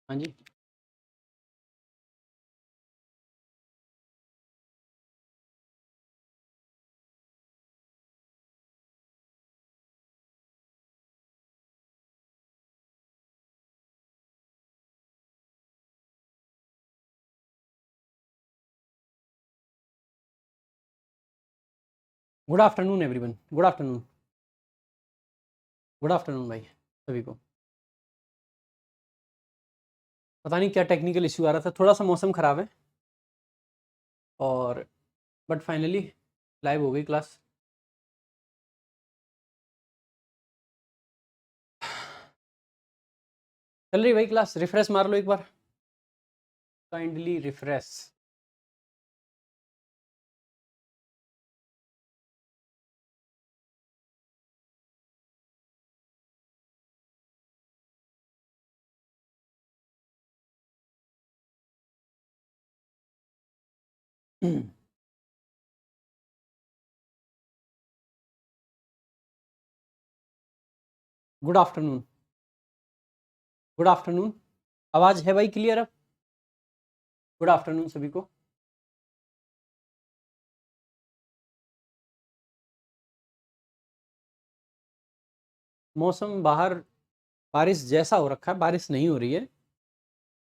हाँ जी। Good afternoon everyone, good afternoon. Good afternoon भाई सभी को। पता नहीं क्या टेक्निकल इश्यू आ रहा था, थोड़ा सा मौसम ख़राब है और बट फाइनली लाइव हो गई क्लास। चल रही भाई क्लास, रिफ्रेश मार लो एक बार, kindly refresh. Good afternoon, good afternoon. आवाज़ है भाई क्लियर अब? गुड आफ्टरनून सभी को। मौसम बाहर बारिश जैसा हो रखा है, बारिश नहीं हो रही है,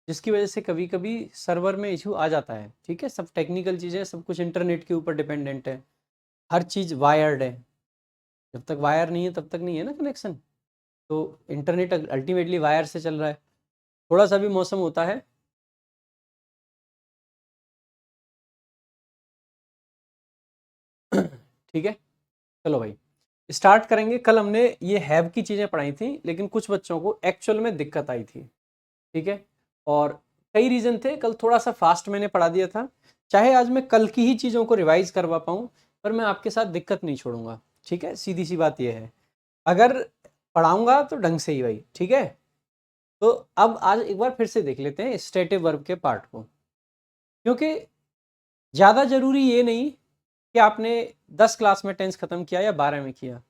जिसकी वजह से कभी कभी सर्वर में इशू आ जाता है। ठीक है, सब टेक्निकल चीज़ें, सब कुछ इंटरनेट के ऊपर डिपेंडेंट है, हर चीज़ वायर्ड है। जब तक वायर नहीं है तब तक नहीं है ना कनेक्शन। तो इंटरनेट अल्टीमेटली वायर से चल रहा है। थोड़ा सा भी मौसम होता है ठीक है, चलो भाई स्टार्ट करेंगे। कल हमने ये हैव की चीज़ें पढ़ाई थी, लेकिन कुछ बच्चों को एक्चुअल में दिक्कत आई थी। ठीक है, और कई रीज़न थे। कल थोड़ा सा फास्ट मैंने पढ़ा दिया था। चाहे आज मैं कल की ही चीज़ों को रिवाइज करवा पाऊँ, पर मैं आपके साथ दिक्कत नहीं छोड़ूंगा। ठीक है, सीधी सी बात यह है, अगर पढ़ाऊंगा तो ढंग से ही भाई। ठीक है, तो अब आज एक बार फिर से देख लेते हैं स्टेटिव वर्ब के पार्ट को, क्योंकि ज़्यादा ज़रूरी ये नहीं कि आपने 10 क्लास में टेंस ख़त्म किया या 12 में किया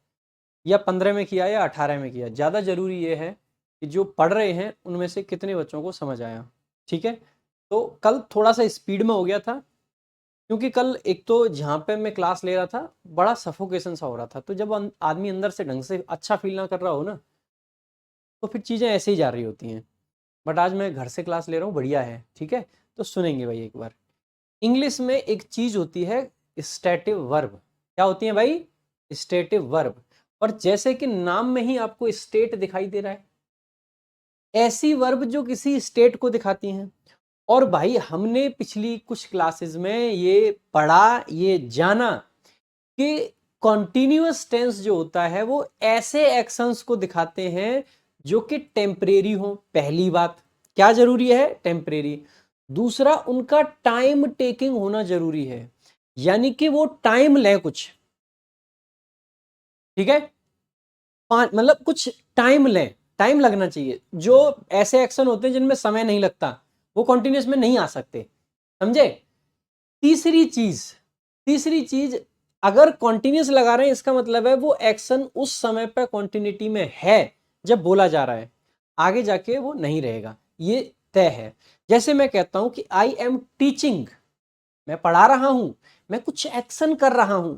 या 15 में किया या 18 में किया। ज़्यादा ज़रूरी ये है कि जो पढ़ रहे हैं उनमें से कितने बच्चों को समझ आया। ठीक है, तो कल थोड़ा सा स्पीड में हो गया था, क्योंकि कल एक तो जहाँ पे मैं क्लास ले रहा था बड़ा सफोकेशन सा हो रहा था। तो जब आदमी अंदर से ढंग से अच्छा फील ना कर रहा हो ना, तो फिर चीज़ें ऐसे ही जा रही होती हैं। बट आज मैं घर से क्लास ले रहा हूँ, बढ़िया है। ठीक है, तो सुनेंगे भाई एक बार। इंग्लिश में एक चीज होती है स्टेटिव वर्ब। क्या होती है भाई? Stative verb. और जैसे कि नाम में ही आपको स्टेट दिखाई दे रहा है, ऐसी वर्ब जो किसी स्टेट को दिखाती हैं। और भाई हमने पिछली कुछ क्लासेस में ये पढ़ा, ये जाना कि कॉन्टिन्यूअस टेंस जो होता है वो ऐसे एक्शंस को दिखाते हैं जो कि टेम्परेरी हो। पहली बात, क्या जरूरी है? टेम्परेरी। दूसरा, उनका टाइम टेकिंग होना जरूरी है, यानी कि वो टाइम ले कुछ। ठीक है, मतलब कुछ टाइम ले, टाइम लगना चाहिए। जो ऐसे एक्शन होते हैं जिनमें समय नहीं लगता, वो कॉन्टिन्यूस में नहीं आ सकते। समझे? तीसरी चीज, तीसरी चीज, अगर कॉन्टिन्यूस लगा रहे हैं इसका मतलब है वो एक्शन उस समय पर कॉन्टिन्यूटी में है जब बोला जा रहा है, आगे जाके वो नहीं रहेगा, ये तय है। जैसे मैं कहता हूं कि आई एम टीचिंग, मैं पढ़ा रहा हूं, मैं कुछ एक्शन कर रहा हूं।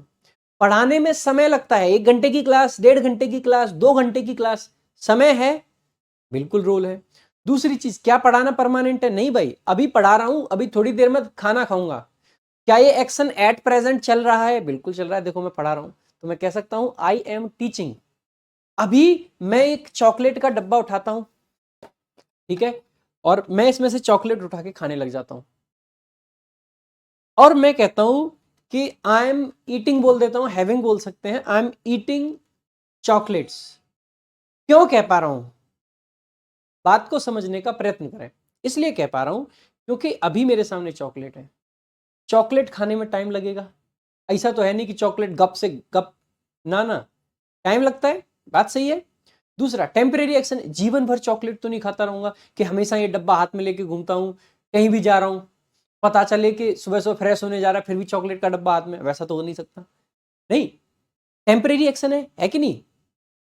पढ़ाने में समय लगता है, 1 घंटे की क्लास, 1.5 घंटे की क्लास, 2 घंटे की क्लास, समय है, बिल्कुल रोल है। दूसरी चीज, क्या पढ़ाना परमानेंट है? नहीं भाई, अभी पढ़ा रहा हूं, अभी थोड़ी देर में खाना खाऊंगा। क्या ये एक्शन एट प्रेजेंट चल रहा है? बिल्कुल चल रहा है, देखो मैं पढ़ा रहा हूं। तो मैं कह सकता हूं आई एम टीचिंग। अभी मैं एक चॉकलेट का डब्बा उठाता हूं, ठीक है, और मैं इसमें से चॉकलेट उठा के खाने लग जाता हूं, और मैं कहता हूं कि आई एम ईटिंग बोल देता हूं, हैविंग बोल सकते हैं, आई एम ईटिंग चॉकलेट्स। क्यों कह पा रहा हूं? बात को समझने का प्रयत्न करें। इसलिए कह पा रहा हूं क्योंकि अभी मेरे सामने चॉकलेट है, चॉकलेट खाने में टाइम लगेगा। ऐसा तो है नहीं कि चॉकलेट गप से गप, ना ना, टाइम लगता है, बात सही है। दूसरा, टेम्परेरी एक्शन, जीवन भर चॉकलेट तो नहीं खाता रहूंगा कि हमेशा ये डब्बा हाथ में लेके घूमता हूं, कहीं भी जा रहा हूं, पता चले कि सुबह सुबह फ्रेश होने जा रहा है फिर भी चॉकलेट का डब्बा हाथ में, वैसा तो हो नहीं सकता। नहीं, टेम्परेरी एक्शन है कि नहीं?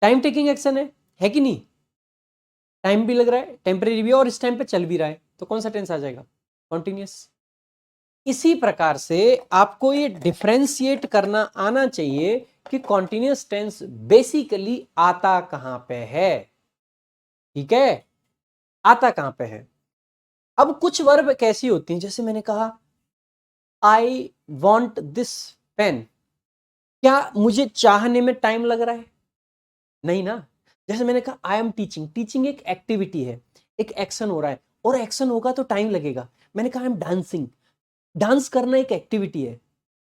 टाइम टेकिंग एक्शन है कि नहीं? टाइम भी लग रहा है, टेम्परेरी भी है, और इस टाइम पे चल भी रहा है, तो कौन सा टेंस आ जाएगा? कॉन्टिन्यूस। इसी प्रकार से आपको ये डिफरेंशिएट करना आना चाहिए कि कॉन्टिन्यूस टेंस बेसिकली आता कहां पे है, ठीक है, आता कहां पे है। अब कुछ वर्ब कैसी होती हैं, जैसे मैंने कहा आई वॉन्ट दिस पेन, क्या मुझे चाहने में टाइम लग रहा है? नहीं ना। जैसे मैंने कहा आई एम टीचिंग, टीचिंग एक एक्टिविटी है, एक एक्शन हो रहा है, और एक्शन होगा तो टाइम लगेगा। मैंने कहा आई एम डांसिंग, डांस करना एक एक्टिविटी है,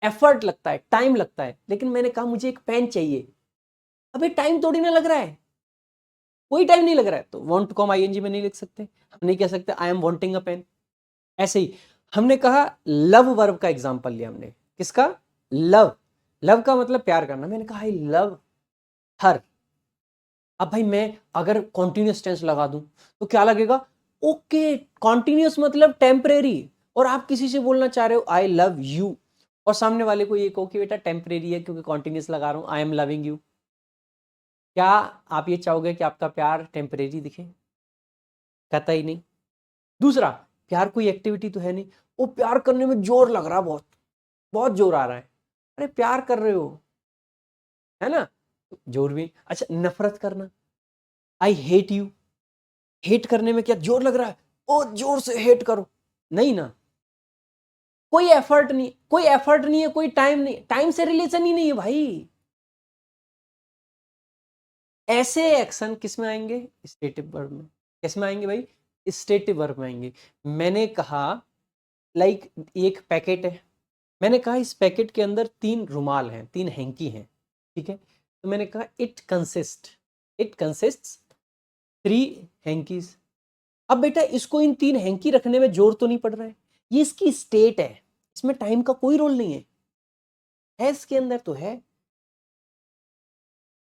एफर्ट लगता है, टाइम लगता है, लेकिन मैंने कहा मुझे एक पेन चाहिए, अबे टाइम थोड़ी ना लग रहा है, कोई टाइम नहीं लग रहा है, तो वांट को हम आईएनजी में नहीं लिख सकते, हम नहीं कह सकते I am wanting a pen. ऐसे ही हमने कहा लव वर्ब का एग्जांपल लिया हमने, किसका? लव। लव का मतलब प्यार करना, मैंने कहा आई लव हर। अब भाई मैं अगर कॉन्टिन्यूस टेंस लगा दूं तो क्या लगेगा? ओके, कॉन्टिन्यूस मतलब टेम्परेरी, और आप किसी से बोलना चाह रहे हो आई लव यू, और सामने वाले को ये कहो कि बेटा टेम्परेरी है क्योंकि कॉन्टिन्यूस लगा रहा हूं, आई एम लविंग यू। क्या आप ये चाहोगे कि आपका प्यार टेम्परेरी दिखे? कतई नहीं। दूसरा, प्यार कोई एक्टिविटी तो है नहीं, वो प्यार करने में जोर लग रहा, बहुत बहुत जोर आ रहा है, अरे प्यार कर रहे हो, है ना, जोर भी। अच्छा, नफरत करना, आई हेट यू, हेट करने में क्या जोर लग रहा है, ओ जोर से हेट करो, नहीं ना, कोई एफर्ट नहीं, कोई एफर्ट नहीं है, कोई टाइम नहीं, टाइम से रिलेशन ही नहीं है भाई। ऐसे एक्शन किस में आएंगे? स्टेटिव वर्ब में। किस में आएंगे भाई? स्टेटिव वर्ब में आएंगे। मैंने कहा लाइक एक पैकेट है, मैंने कहा इस पैकेट के अंदर 3 रुमाल हैं, 3 हैंकी हैं, ठीक है, तो मैंने कहा इट कंसिस्ट 3 हैंकीज। अब बेटा इसको इन 3 हैंकी रखने में जोर तो नहीं पड़ रहा है, ये इसकी स्टेट है, इसमें टाइम का कोई रोल नहीं है इसके अंदर तो है,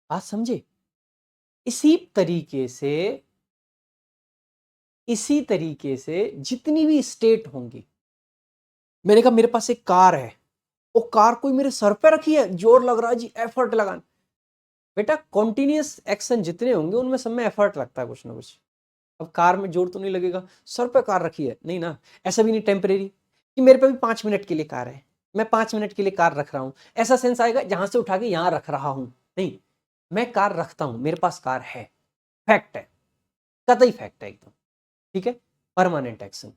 बात समझे? इसी तरीके से, इसी तरीके से जितनी भी स्टेट होंगी, मैंने कहा मेरे पास एक कार है, वो कार कोई मेरे सर पे रखी है, जोर लग रहा है जी, एफर्ट लगाना, बेटा कॉन्टिन्यूस एक्शन जितने होंगे उनमें सब में एफर्ट लगता है कुछ ना कुछ। अब कार में जोर तो नहीं लगेगा, सर पे कार रखी है, नहीं ना। ऐसा भी नहीं टेम्परेरी कि मेरे पे भी 5 मिनट के लिए कार है, मैं 5 मिनट के लिए कार रख रहा हूं, ऐसा सेंस आएगा जहां से उठा के यहां रख रहा हूं, नहीं, मैं कार रखता हूं, मेरे पास कार है, फैक्ट है, कतई फैक्ट है एकदम, ठीक है, परमानेंट एक्शन।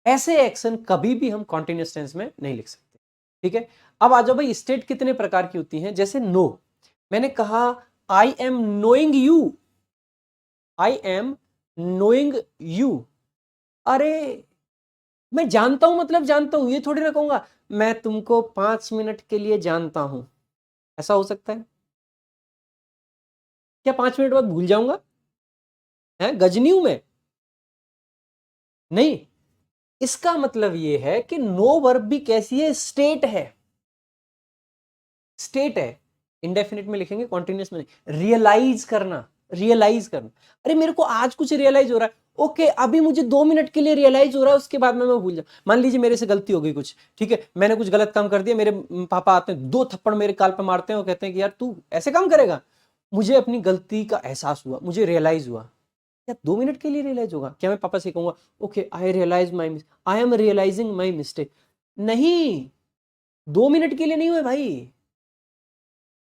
ऐसे एक्शन कभी भी हम कॉन्टिन्यूस टेंस में नहीं लिख सकते, ठीक है। अब आ जाओ भाई, स्टेट कितने प्रकार की होती हैं, जैसे नो, मैंने कहा I am knowing you, I am knowing you, अरे मैं जानता हूं मतलब जानता हूं, ये थोड़ी ना कहूंगा मैं तुमको 5 मिनट के लिए जानता हूं, ऐसा हो सकता है क्या? 5 मिनट बाद भूल जाऊंगा? है गजनी हूं मैं? नहीं। इसका मतलब ये है कि नो वर्ब भी कैसी है? स्टेट है, स्टेट है, इंडेफिनिट में लिखेंगे, कॉन्टिन्यूस में नहीं। रियलाइज करना, रियलाइज करना, अरे मेरे को आज कुछ रियलाइज हो रहा है, ओके अभी मुझे 2 मिनट के लिए रियलाइज हो रहा है, उसके बाद में मैं भूल जाऊं। मान लीजिए मेरे से गलती हो गई कुछ, ठीक है, मैंने कुछ गलत काम कर दिया, मेरे पापा आते हैं 2 थप्पड़ मेरे गाल पे मारते हैं और कहते हैं कि यार तू ऐसे काम करेगा, मुझे अपनी गलती का एहसास हुआ, मुझे रियलाइज हुआ, क्या 2 मिनट के लिए रियलाइज होगा क्या? मैं पापा से कहूंगा okay I realise my, I am realising my mistake, नहीं, 2 मिनट के लिए नहीं हुए भाई,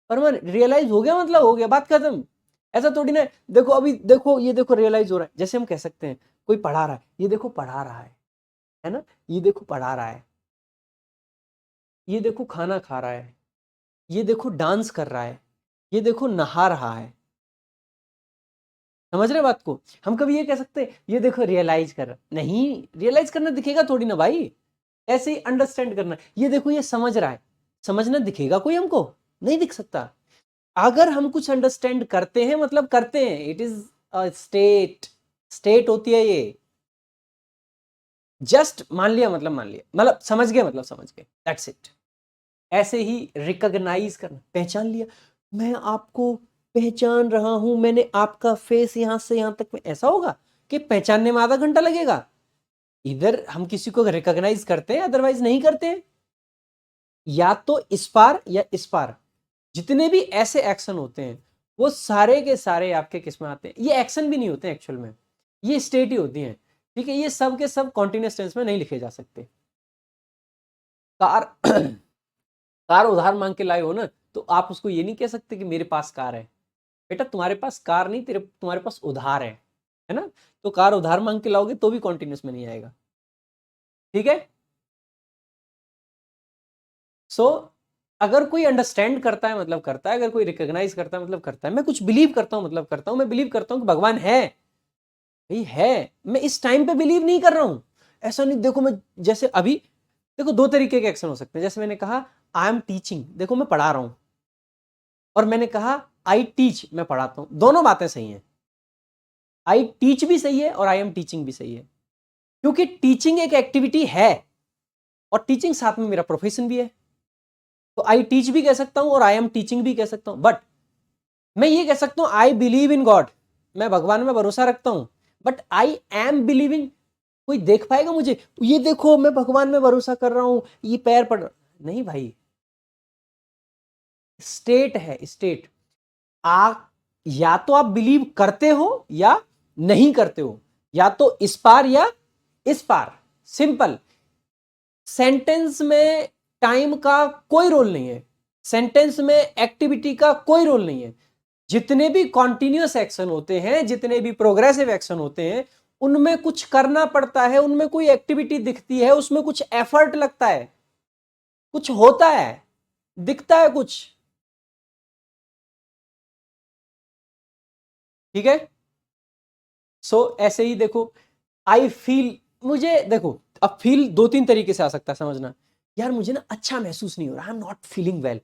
पर रियलाइज हो गया मतलब हो गया, बात खत्म। ऐसा थोड़ी ना देखो अभी देखो, ये देखो रियलाइज हो रहा है, जैसे हम कह सकते हैं कोई पढ़ा रहा है, ये देखो पढ़ा रहा है ना, ये देखो पढ़ा रहा है, ये देखो खाना खा रहा है, ये देखो डांस कर रहा है, ये देखो नहा रहा है, समझ रहे बात को? हम कभी ये कह सकते हैं ये देखो रियलाइज कर रहा, नहीं, रियलाइज करना दिखेगा थोड़ी ना भाई, ऐसे ही अंडरस्टैंड करना, ये देखो ये समझ रहा है, समझना दिखेगा कोई हमको? नहीं दिख सकता। अगर हम कुछ अंडरस्टैंड करते हैं मतलब करते हैं, it is a state, state होती है ये, जस्ट मान लिया मतलब मान लिया, मतलब समझ गए मतलब समझ गए, दैट्स इट। ऐसे ही रिकॉग्नाइज करना, पहचान लिया, मैं आपको पहचान रहा हूं, मैंने आपका फेस यहां से यहां तक में, ऐसा होगा कि पहचानने में आधा घंटा लगेगा? इधर हम किसी को रिकॉग्नाइज करते हैं, अदरवाइज नहीं करते हैं, या तो इस पार या इस पार। जितने भी ऐसे एक्शन होते हैं वो सारे के सारे आपके किस में आते हैं, ये एक्शन भी नहीं होते एक्चुअल में, ये स्टेट ही होती हैं, ठीक है। ये सब के सब कॉन्टिन्यूस टेंस में नहीं लिखे जा सकते। कार कार उधार मांग के लाए हो ना, तो आप उसको ये नहीं कह सकते कि मेरे पास कार है। बेटा तुम्हारे पास कार नहीं, तुम्हारे पास उधार है ना। तो कार उधार मांग के लाओगे तो भी कॉन्टिन्यूस में नहीं आएगा, ठीक है। सो अगर कोई अंडरस्टैंड करता है मतलब करता है, अगर कोई रिकॉग्नाइज करता है मतलब करता है। मैं कुछ बिलीव करता हूं मतलब करता हूं। मैं बिलीव करता हूं कि भगवान है, भाई है। मैं इस टाइम पे बिलीव नहीं कर रहा हूं, ऐसा नहीं। देखो मैं जैसे अभी, देखो दो तरीके के एक्शन हो सकते हैं। जैसे मैंने कहा आई एम टीचिंग, देखो मैं पढ़ा रहा हूं, और मैंने कहा आई टीच, मैं पढ़ाता हूं। दोनों बातें सही हैं। आई टीच भी सही है और आई एम टीचिंग भी सही है, क्योंकि टीचिंग एक एक्टिविटी है और टीचिंग साथ में मेरा प्रोफेशन भी है। तो आई टीच भी कह सकता हूं और आई एम टीचिंग भी कह सकता हूं। बट मैं ये कह सकता हूं आई बिलीव इन गॉड, मैं भगवान में भरोसा रखता हूं। बट आई एम बिलीविंग, कोई देख पाएगा मुझे तो ये देखो मैं भगवान में भरोसा कर रहा हूं, ये पैर पड़ नहीं भाई। स्टेट है, स्टेट। आप या तो आप बिलीव करते हो या नहीं करते हो, या तो इस पार या इस पार, सिंपल। सेंटेंस में टाइम का कोई रोल नहीं है, सेंटेंस में एक्टिविटी का कोई रोल नहीं है। जितने भी कॉन्टिन्यूअस एक्शन होते हैं, जितने भी प्रोग्रेसिव एक्शन होते हैं, उनमें कुछ करना पड़ता है, उनमें कोई एक्टिविटी दिखती है, उसमें कुछ एफर्ट लगता है, कुछ होता है, दिखता है कुछ, ठीक है। सो ऐसे ही देखो आई फील, मुझे देखो अब फील दो तीन तरीके से आ सकता है, समझना। यार मुझे ना अच्छा महसूस नहीं हो रहा, आई am not feeling well.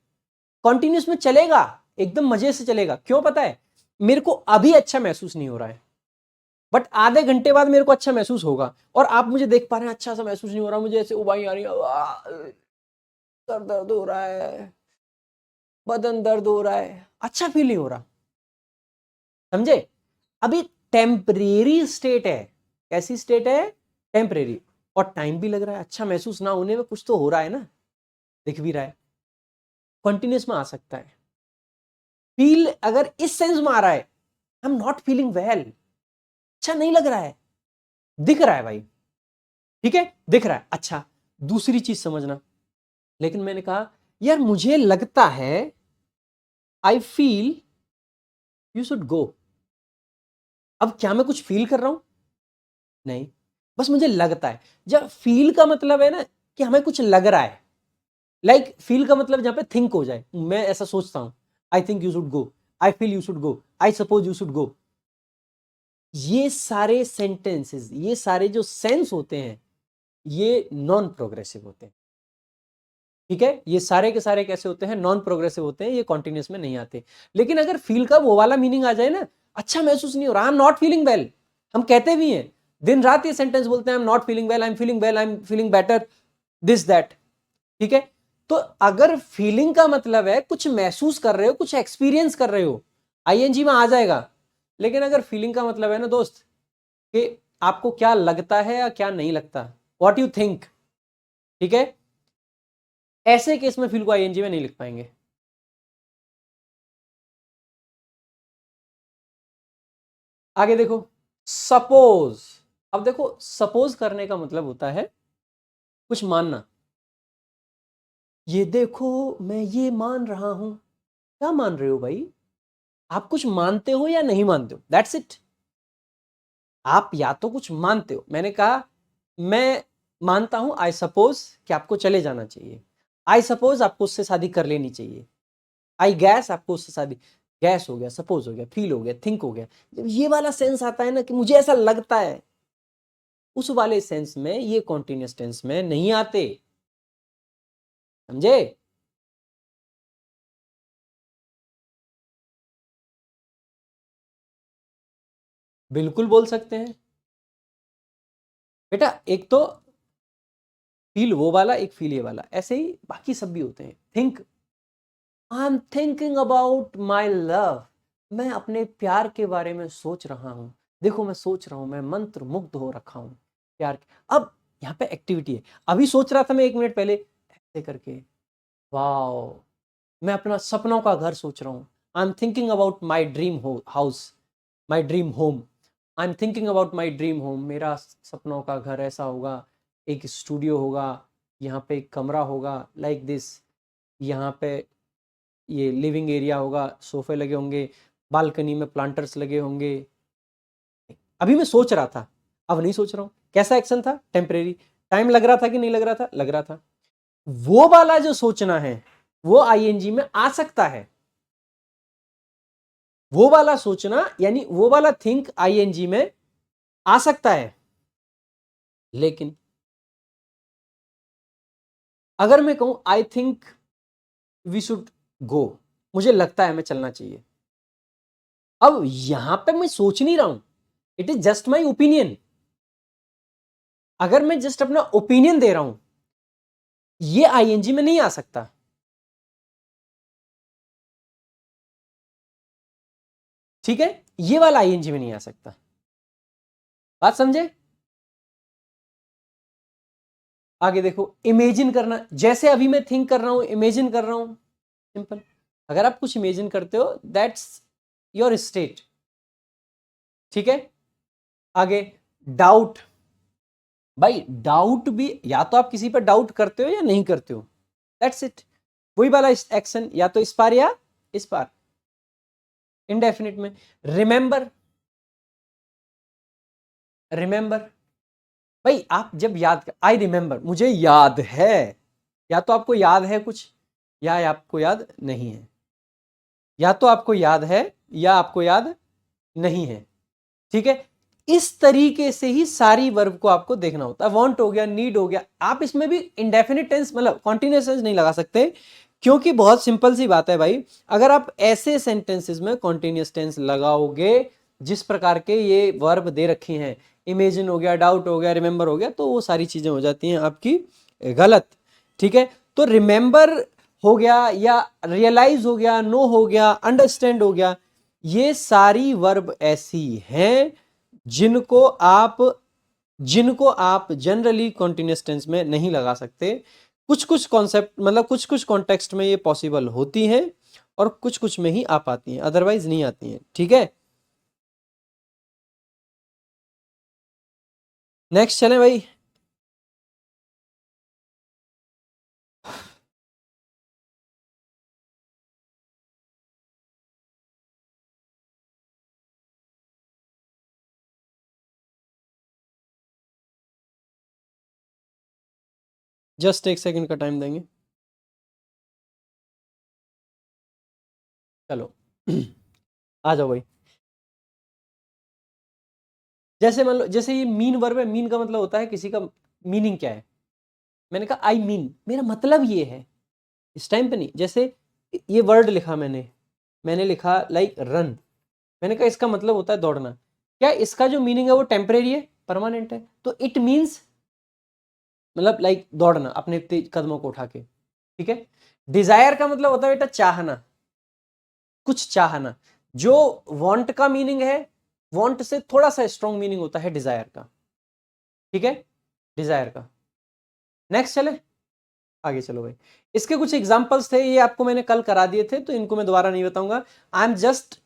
Continuous में चलेगा, एकदम मजे से चलेगा। क्यों पता है, मेरे को अभी अच्छा महसूस नहीं हो रहा है, बट आधे घंटे बाद मेरे को अच्छा महसूस होगा। और आप मुझे देख पा रहे हैं अच्छा सा महसूस नहीं हो रहा, मुझे ऐसे उबाई आ रही है, सर दर्द हो रहा है, बदन दर्द हो रहा है, अच्छा फील नहीं हो रहा, समझे। अभी टेम्परेरी स्टेट है। कैसी स्टेट है, टेम्परेरी। और टाइम भी लग रहा है, अच्छा महसूस ना होने में कुछ तो हो रहा है ना, दिख भी रहा है। कंटिन्यूस में आ सकता है। फील अगर इस सेंस में आ रहा है, I am not feeling well, अच्छा नहीं लग रहा है, दिख रहा है भाई, ठीक है, दिख रहा है। अच्छा दूसरी चीज समझना, लेकिन मैंने कहा यार मुझे लगता है, I feel you should go. अब क्या मैं कुछ फील कर रहा हूं, नहीं, बस मुझे लगता है। जब फील का मतलब है ना कि हमें कुछ लग रहा है, लाइक फील का मतलब जहां पे थिंक हो जाए, मैं ऐसा सोचता हूं, I think you should go, I feel you should go, I suppose you should go. ये सारे सेंटेंसेस, ये सारे जो सेंस होते हैं, ये नॉन प्रोग्रेसिव होते हैं, ठीक है। ये सारे के सारे कैसे होते हैं, नॉन प्रोग्रेसिव होते हैं, ये कॉन्टिन्यूस में नहीं आते। लेकिन अगर फील का वो वाला मीनिंग आ जाए ना, अच्छा महसूस नहीं हो रहा, आई एम नॉट फीलिंग वेल, हम कहते भी हैं दिन रात ये सेंटेंस बोलते हैं, I am not feeling well, I am feeling well, I am feeling better, this that, ठीक है। तो अगर फीलिंग का मतलब है कुछ महसूस कर रहे हो, कुछ एक्सपीरियंस कर रहे हो, आईएनजी में आ जाएगा। लेकिन अगर फीलिंग का मतलब है ना दोस्त कि आपको क्या लगता है या क्या नहीं लगता, व्हाट यू थिंक, ठीक है, ऐसे केस में फील को आईएनजी में नहीं लिख पाएंगे। आगे देखो सपोज। अब देखो सपोज करने का मतलब होता है कुछ मानना। ये देखो मैं ये मान रहा हूं, क्या मान रहे हो भाई, आप कुछ मानते हो या नहीं मानते हो, दैट्स इट। आप या तो कुछ मानते हो, मैंने कहा मैं मानता हूं, आई सपोज कि आपको चले जाना चाहिए, आई सपोज आपको उससे शादी कर लेनी चाहिए, आई गैस आपको उससे शादी, गैस हो गया, सपोज हो गया, फील हो गया, थिंक हो गया। जब ये वाला सेंस आता है ना कि मुझे ऐसा लगता है, उस वाले सेंस में ये कॉन्टिन्यूस टेंस में नहीं आते, समझे। बिल्कुल बोल सकते हैं बेटा। एक तो फील वो वाला, एक फील ये वाला, ऐसे ही बाकी सब भी होते हैं। Think, I am thinking about my love, मैं अपने प्यार के बारे में सोच रहा हूं। देखो मैं सोच रहा हूं, मैं मंत्र मुग्ध हो रखा हूं प्यार के। अब यहाँ पे एक्टिविटी है, अभी सोच रहा था मैं 1 मिनट पहले ऐसे करके, वाओ, मैं अपना सपनों का घर सोच रहा हूं, I am thinking about my dream house, my dream home, I am thinking about my dream home, मेरा सपनों का घर ऐसा होगा, एक स्टूडियो होगा, यहाँ पे एक कमरा होगा लाइक दिस, यहाँ पे ये लिविंग एरिया होगा, सोफे लगे होंगे, बालकनी में प्लांटर्स लगे होंगे। अभी मैं सोच रहा था, अब नहीं सोच रहा हूँ। कैसा एक्शन था? टेम्परेरी। टाइम लग रहा था कि नहीं लग रहा था? लग रहा था। वो वाला जो सोचना है वो आईएनजी में आ सकता है। वो वाला सोचना यानी वो वाला थिंक आईएनजी में आ सकता है। लेकिन अगर मैं कहूं I think we should go, मुझे लगता है हमें चलना चाहिए, अब यहां पे मैं सोच नहीं रहा हूं, it is just my opinion. अगर मैं जस्ट अपना ओपिनियन दे रहा हूं, ये आईएनजी में नहीं आ सकता। ठीक है, ये वाला आईएनजी में नहीं आ सकता। बात समझे? आगे देखो, इमेजिन करना, जैसे अभी मैं थिंक कर रहा हूं, इमेजिन कर रहा हूं, सिंपल। अगर आप कुछ इमेजिन करते हो दैट्स योर स्टेट। ठीक है, आगे डाउट। भाई डाउट भी, या तो आप किसी पर डाउट करते हो या नहीं करते हो, दैट्स इट। वही वाला एक्शन, या तो इस पार या इस पार, इंडेफिनिट में। Remember, remember. भाई आप जब याद कर, आई रिमेंबर, मुझे याद है, या तो आपको याद है कुछ या आपको याद नहीं है, या तो आपको याद है या आपको याद नहीं है। ठीक है, इस तरीके से ही सारी वर्ब को आपको देखना होता है। वांट हो गया, नीड हो गया, आप इसमें भी इंडेफिनिट टेंस मतलब कॉन्टिन्यूअस टेंस नहीं लगा सकते, क्योंकि बहुत सिंपल सी बात है भाई, अगर आप ऐसे सेंटेंसेस में कॉन्टिन्यूअस टेंस लगाओगे जिस प्रकार के ये वर्ब दे रखी हैं, इमेजिन हो गया, डाउट हो गया, रिमेंबर हो गया, तो वो सारी चीजें हो जाती हैं आपकी गलत। ठीक है, तो रिमेंबर हो गया या रियलाइज हो गया, नो हो गया, अंडरस्टैंड हो गया, ये सारी वर्ब ऐसी हैं जिनको आप जनरली कॉन्टिन्यूअस टेंस में नहीं लगा सकते। कुछ कुछ कॉन्सेप्ट मतलब कुछ कुछ कॉन्टेक्स्ट में ये पॉसिबल होती हैं और कुछ कुछ में ही आ पाती हैं, अदरवाइज नहीं आती हैं। ठीक है, नेक्स्ट चलें भाई। जस्ट एक सेकंड का टाइम देंगे, चलो आ जाओ भाई। जैसे मान लो, जैसे ये मीन वर्ब है, मीन का मतलब होता है किसी का मीनिंग क्या है। मैंने कहा आई मीन, मेरा मतलब ये है, इस टाइम पे नहीं। जैसे ये वर्ड लिखा मैंने, मैंने लिखा लाइक रन, मैंने कहा इसका मतलब होता है दौड़ना। क्या इसका जो मीनिंग है वो टेम्परेरी है, परमानेंट है? तो इट मीन्स मतलब लाइक दौड़ना अपने तेज कदमों को उठा के। ठीक है, डिजायर का मतलब होता है बेटा चाहना, कुछ चाहना। जो वांट का मीनिंग है, वांट से थोड़ा सा स्ट्रॉन्ग मीनिंग होता है डिजायर का। ठीक है, डिजायर का। नेक्स्ट चले, आगे चलो भाई। इसके कुछ एग्जांपल्स थे, ये आपको मैंने कल करा दिए थे, तो इनको मैं दोबारा नहीं बताऊंगा। I am just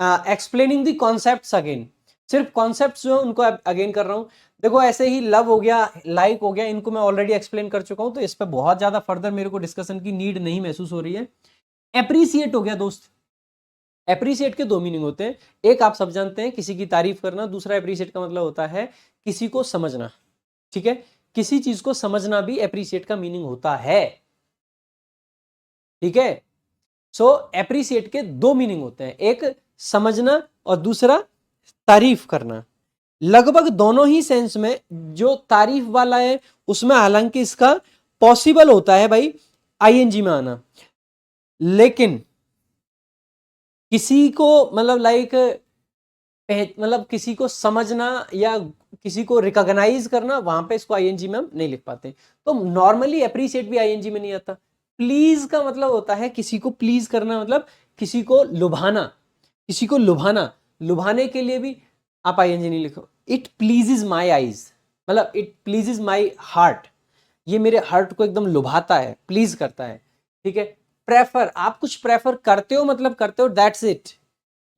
explaining the concepts again, सिर्फ कॉन्सेप्ट्स जो उनको अगेन कर रहा हूं। देखो ऐसे ही लव हो गया, लाइक हो गया, इनको मैं ऑलरेडी एक्सप्लेन कर चुका हूं, तो इस पर बहुत ज्यादा फर्दर मेरे को डिस्कशन की नीड नहीं महसूस हो रही है। एप्रिसिएट हो गया दोस्त, एप्रिसिएट के दो मीनिंग होते हैं, एक आप सब जानते हैं किसी की तारीफ करना, दूसरा एप्रिसिएट का मतलब होता है किसी को समझना। ठीक है, किसी चीज को समझना भी एप्रिसिएट का मीनिंग होता है। ठीक है, सो एप्रिसिएट के दो मीनिंग होते हैं, एक समझना और दूसरा तारीफ करना। लगभग दोनों ही सेंस में जो तारीफ वाला है उसमें हालांकि इसका पॉसिबल होता है भाई आईएनजी में आना, लेकिन किसी को मतलब लाइक मतलब किसी को समझना या किसी को रिकॉग्नाइज करना, वहां पे इसको आईएनजी में हम नहीं लिख पाते। तो नॉर्मली अप्रिशिएट भी आईएनजी में नहीं आता। प्लीज का मतलब होता है किसी को प्लीज करना, मतलब किसी को लुभाना, किसी को लुभाना, लुभाने के लिए भी आप आईएनजी नहीं लिखो। इट प्लीजेज माई आईज, मतलब इट प्लीजेज माई हार्ट, ये मेरे हार्ट को एकदम लुभाता है, प्लीज करता है। ठीक है, प्रेफर, आप कुछ प्रेफर करते हो मतलब करते हो, दैट्स इट।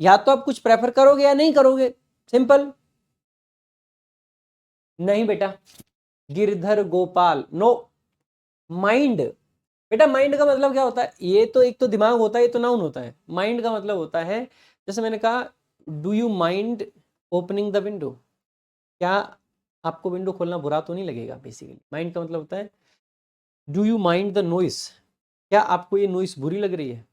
या तो आप कुछ प्रेफर करोगे या नहीं करोगे, सिंपल। नहीं बेटा, गिरधर गोपाल नो। माइंड, बेटा माइंड का मतलब क्या होता है? ये तो एक तो दिमाग होता है, ये तो नाउन होता है। माइंड का मतलब होता है, जैसे मैंने कहा, do you mind opening the window? क्या आपको विंडो खोलना बुरा तो नहीं लगेगा? बेसिकली माइंड का मतलब होता है do you mind the noise? क्या आपको ये नॉइस बुरी लग रही है?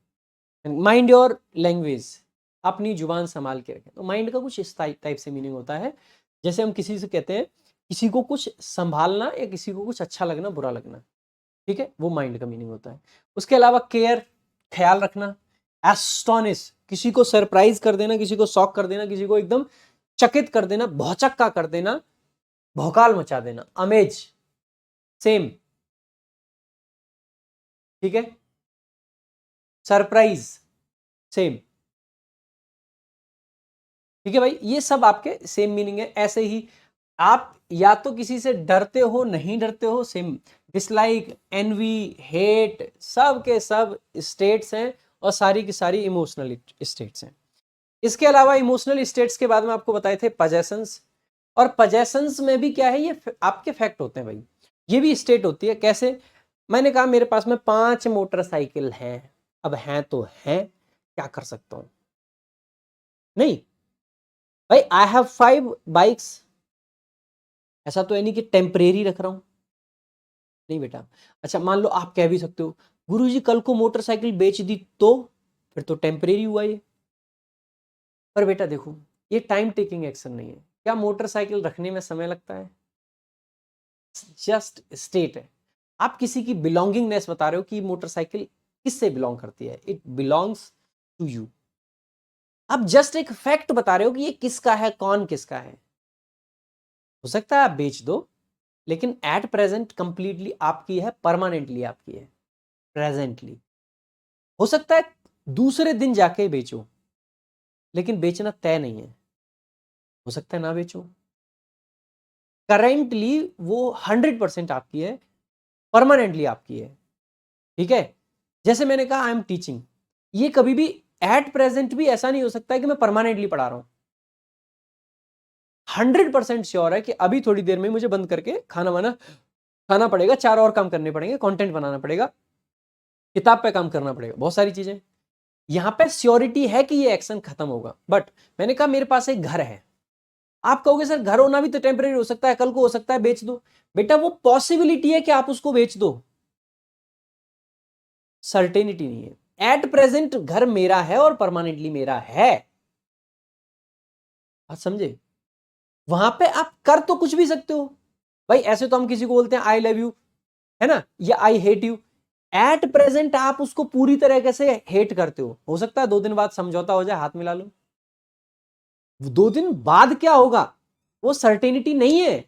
माइंड योर लैंग्वेज, अपनी जुबान संभाल के रखें। तो माइंड का कुछ इस टाइप से मीनिंग होता है, जैसे हम किसी से कहते हैं किसी को कुछ संभालना या किसी को कुछ अच्छा लगना बुरा लगना, ठीक है, वो माइंड का मीनिंग होता है। उसके अलावा केयर, ख्याल रखना। एस्टोनिश, किसी को सरप्राइज कर देना, किसी को शॉक कर देना, किसी को एकदम चकित कर देना, भौचक्का कर देना, भौकाल मचा देना। अमेज, सेम, ठीक है। सरप्राइज, सेम, ठीक है भाई, ये सब आपके सेम मीनिंग है। ऐसे ही आप या तो किसी से डरते हो, नहीं डरते हो, सेम। डिसलाइक, एनवी, हेट, सब के सब स्टेट्स हैं और सारी की सारी इमोशनल स्टेट्स हैं। इसके अलावा इमोशनल स्टेट्स के बाद में आपको बताए थे पजेशंस, और पजेशंस में भी क्या है, ये आपके फैक्ट होते हैं भाई। ये भी स्टेट होती है। कैसे? मैंने कहा मेरे पास में 5 मोटरसाइकिल हैं। अब हैं तो हैं, क्या कर सकता हूं? नहीं भाई, आई हैव 5 बाइक्स, ऐसा तो है नहीं कि टेम्परेरी रख रहा हूं। नहीं बेटा। अच्छा मान लो आप कह भी सकते हो गुरुजी कल को मोटरसाइकिल बेच दी तो फिर तो टेम्परेरी हुआ ये। पर बेटा देखो, ये टाइम टेकिंग एक्शन नहीं है। क्या मोटरसाइकिल रखने में समय लगता है? जस्ट स्टेट है। आप किसी की बिलोंगिंगनेस बता रहे हो कि मोटरसाइकिल किससे बिलोंग करती है, इट बिलोंग्स टू यू। आप जस्ट एक फैक्ट बता रहे हो कि ये किसका है, कौन किसका है। हो सकता है आप बेच दो, लेकिन एट प्रेजेंट कंप्लीटली आपकी है, परमानेंटली आपकी है, प्रेजेंटली। हो सकता है दूसरे दिन जाके बेचो, लेकिन बेचना तय नहीं है। हो सकता है ना बेचो। करेंटली वो 100% आपकी है, परमानेंटली आपकी है, ठीक है। जैसे मैंने कहा आई एम टीचिंग, ये कभी भी एट प्रेजेंट भी ऐसा नहीं हो सकता है कि मैं परमानेंटली पढ़ा रहा हूं। 100% श्योर है कि अभी थोड़ी देर में मुझे बंद करके खाना वाना खाना पड़ेगा, 4 और काम करने पड़ेंगे, कंटेंट बनाना पड़ेगा, किताब पे काम करना पड़ेगा, बहुत सारी चीजें। यहां पे श्योरिटी है कि ये एक्शन खत्म होगा। बट मैंने कहा मेरे पास एक घर है। आप कहोगे सर घर होना भी तो टेम्परेरी हो सकता है, कल को हो सकता है बेच दो। बेटा वो पॉसिबिलिटी है कि आप उसको बेच दो, सर्टेनिटी नहीं है। एट प्रेजेंट घर मेरा है और परमानेंटली मेरा है, आप समझे? वहां पे आप कर तो कुछ भी सकते हो भाई। ऐसे तो हम किसी को बोलते हैं आई लव यू, है ना, या I hate you. At present आप उसको पूरी तरीके से हेट करते हो सकता है 2 दिन बाद समझौता हो जाए, हाथ मिला लो। 2 दिन बाद क्या होगा वो सर्टेनिटी नहीं है,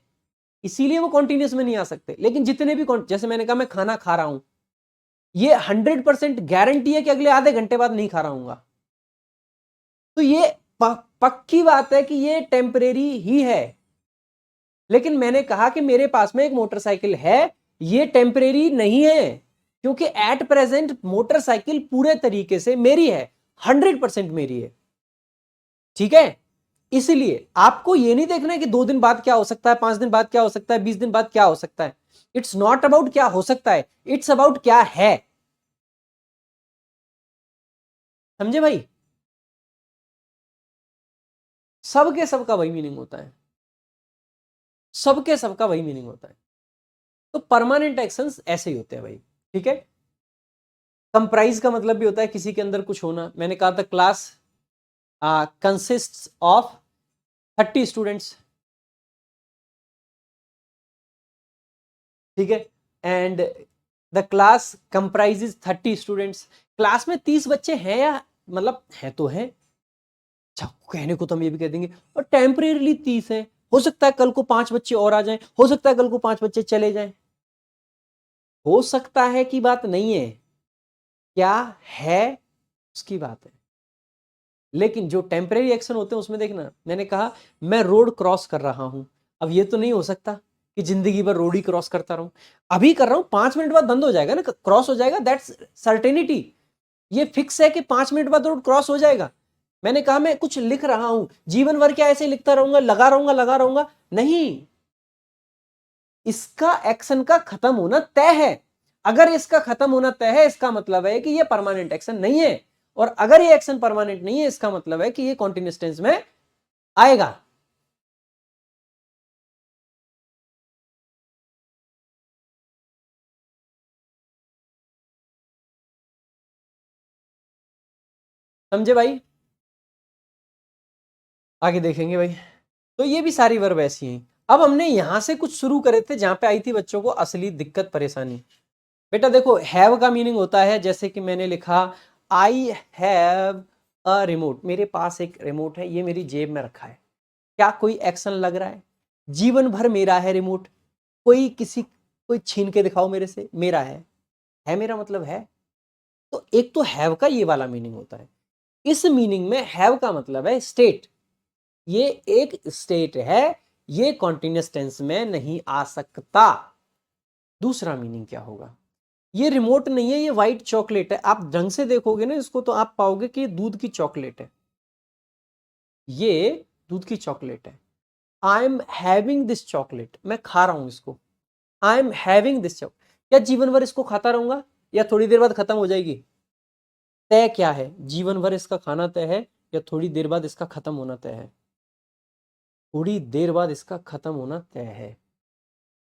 इसीलिए वो कॉन्टिन्यूस में नहीं आ सकते। लेकिन जितने भी जैसे मैंने कहा मैं खाना खा रहा हूं, ये 100% गारंटी है कि अगले आधे घंटे बाद नहीं खा रहा हूं। तो ये पक्की बात है कि ये टेम्परेरी ही है। लेकिन मैंने कहा कि मेरे पास में एक मोटरसाइकिल है, ये टेम्परेरी नहीं है, क्योंकि एट प्रेजेंट मोटरसाइकिल पूरे तरीके से मेरी है, 100% मेरी है, ठीक है। इसलिए आपको ये नहीं देखना है कि 2 दिन बाद क्या हो सकता है, 5 दिन बाद क्या हो सकता है, 20 दिन बाद क्या हो सकता है। इट्स नॉट अबाउट क्या हो सकता है, इट्स अबाउट क्या है। समझे भाई? सबके सबका वही मीनिंग होता है, सबके सबका वही मीनिंग होता है। तो परमानेंट एक्शंस ऐसे ही होते हैं भाई, ठीक है। कंप्राइज का मतलब भी होता है किसी के अंदर कुछ होना। मैंने कहा था क्लास कंसिस्ट्स ऑफ 30 स्टूडेंट्स, ठीक है। And the class comprises 30 students. Class में 30 बच्चे हैं, या मतलब है तो है। अच्छा कहने को तो हम ये भी कह देंगे और टेम्परेरीली 30 है, हो सकता है कल को 5 बच्चे और आ जाएं, हो सकता है कल को 5 बच्चे चले जाएं। हो सकता है की बात नहीं है, क्या है उसकी बात है। लेकिन जो टेम्परेरी एक्शन होते हैं उसमें देखना, मैंने कहा मैं रोड क्रॉस कर रहा हूं। अब ये तो नहीं हो सकता कि जिंदगी भर रोड ही क्रॉस करता रहूं। अभी कर रहा हूं, 5 मिनट बाद बंद हो जाएगा ना, क्रॉस हो जाएगा, दैट्स सर्टेनिटी। ये फिक्स है कि 5 मिनट बाद रोड क्रॉस हो जाएगा। मैंने कहा मैं कुछ लिख रहा हूं, जीवन भर क्या ऐसे लिखता रहूंगा, लगा रहूंगा नहीं। इसका एक्शन का खत्म होना तय है। अगर इसका खत्म होना तय है, इसका मतलब है कि ये परमानेंट एक्शन नहीं है, और अगर ये एक्शन परमानेंट नहीं है, इसका मतलब है कि ये कॉन्टिन्यूस टेंस में आएगा। समझे भाई? आगे देखेंगे भाई। तो ये भी सारी वर्ब ऐसी हैं। अब हमने यहां से कुछ शुरू करे थे जहां पे आई थी बच्चों को असली दिक्कत परेशानी। बेटा देखो, हैव का मीनिंग होता है, जैसे कि मैंने लिखा आई हैव अ रिमोट, मेरे पास एक रिमोट है, ये मेरी जेब में रखा है। क्या कोई एक्शन लग रहा है? जीवन भर मेरा है रिमोट, कोई छीन के दिखाओ मेरे से, मेरा है मेरा मतलब है। तो एक तो हैव का ये वाला मीनिंग होता है। इस मीनिंग में हैव का मतलब है स्टेट, ये एक स्टेट है, ये कॉन्टिन्यूस टेंस में नहीं आ सकता। दूसरा मीनिंग क्या होगा? ये रिमोट नहीं है, ये व्हाइट चॉकलेट है। आप ढंग से देखोगे ना इसको तो आप पाओगे कि दूध की चॉकलेट है, ये दूध की चॉकलेट है। I am having this chocolate, मैं खा रहा हूं इसको। आई एम हैविंग दिस चॉकलेट, क्या जीवन भर इसको खाता रहूंगा या थोड़ी देर बाद खत्म हो जाएगी? तय क्या है? जीवन भर इसका खाना तय है या थोड़ी देर बाद इसका खत्म होना तय है? थोड़ी देर बाद इसका खत्म होना तय है।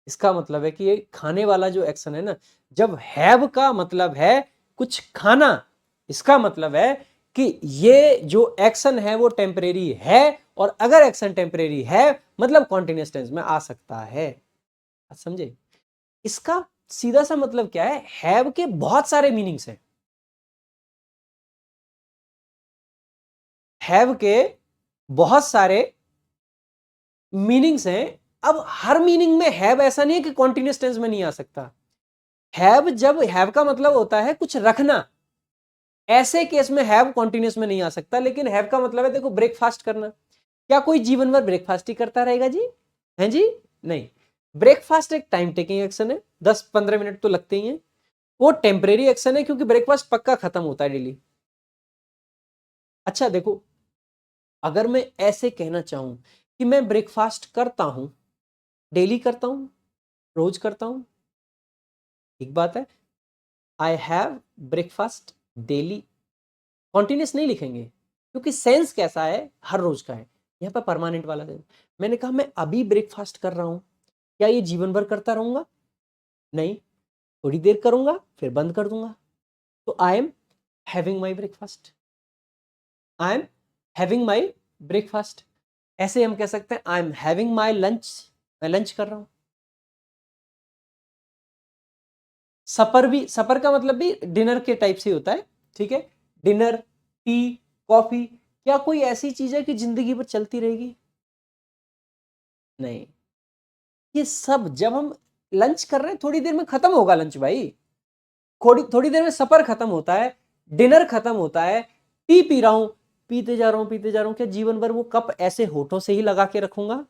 इसका मतलब है कि ये खाने वाला जो एक्शन है ना, जब हैव का मतलब है कुछ खाना, इसका मतलब है कि ये जो एक्शन है वो टेम्परेरी है, और अगर एक्शन टेम्परेरी है मतलब कॉन्टिन्यूस टेंस में आ सकता है। समझे? इसका सीधा सा मतलब क्या है? हैव के बहुत सारे मीनिंग्स हैं, हैव के बहुत सारे मीनिंग्स हैं। अब हर मीनिंग में हैव ऐसा नहीं है कि कॉन्टिन्यूस टेंस में नहीं आ सकता। हैव, जब हैव का मतलब होता है कुछ रखना, ऐसे केस में हैव कॉन्टिन्यूस में नहीं आ सकता। लेकिन हैव का मतलब है देखो ब्रेकफास्ट करना, क्या कोई जीवन भर ब्रेकफास्ट ही करता रहेगा जी? है जी? नहीं। ब्रेकफास्ट एक टाइम टेकिंग एक्शन है, 10-15 मिनट तो लगते ही हैं। वो टेम्परेरी एक्शन है क्योंकि ब्रेकफास्ट पक्का खत्म होता है डेली। अच्छा देखो, अगर मैं ऐसे कहना चाहूं कि मैं ब्रेकफास्ट करता हूं, डेली करता हूं, रोज करता हूं, एक बात है। I have breakfast daily, continuous नहीं लिखेंगे क्योंकि सेंस कैसा है? हर रोज का है। यहाँ पर परमानेंट वाला सेंस। मैंने कहा मैं अभी ब्रेकफास्ट कर रहा हूं, क्या ये जीवन भर करता रहूंगा? नहीं, थोड़ी देर करूंगा फिर बंद कर दूंगा। तो I am having my breakfast, I am having my breakfast. ऐसे हम कह सकते हैं I am having my lunch, मैं लंच कर रहा हूं। सपर भी, सपर का मतलब भी डिनर के टाइप से होता है, ठीक है? डिनर, टी, कॉफी, क्या कोई ऐसी चीज है कि जिंदगी भर चलती रहेगी? नहीं। ये सब जब हम लंच कर रहे हैं, थोड़ी देर में खत्म होगा लंच भाई, थोड़ी थोड़ी देर में सपर खत्म होता है, डिनर खत्म होता है, टी पी रहा हूं, पीते जा रहा हूं पीते जा रहा हूं, क्या जीवन भर वो कप ऐसे होठों से ही लगा के रखूंगा?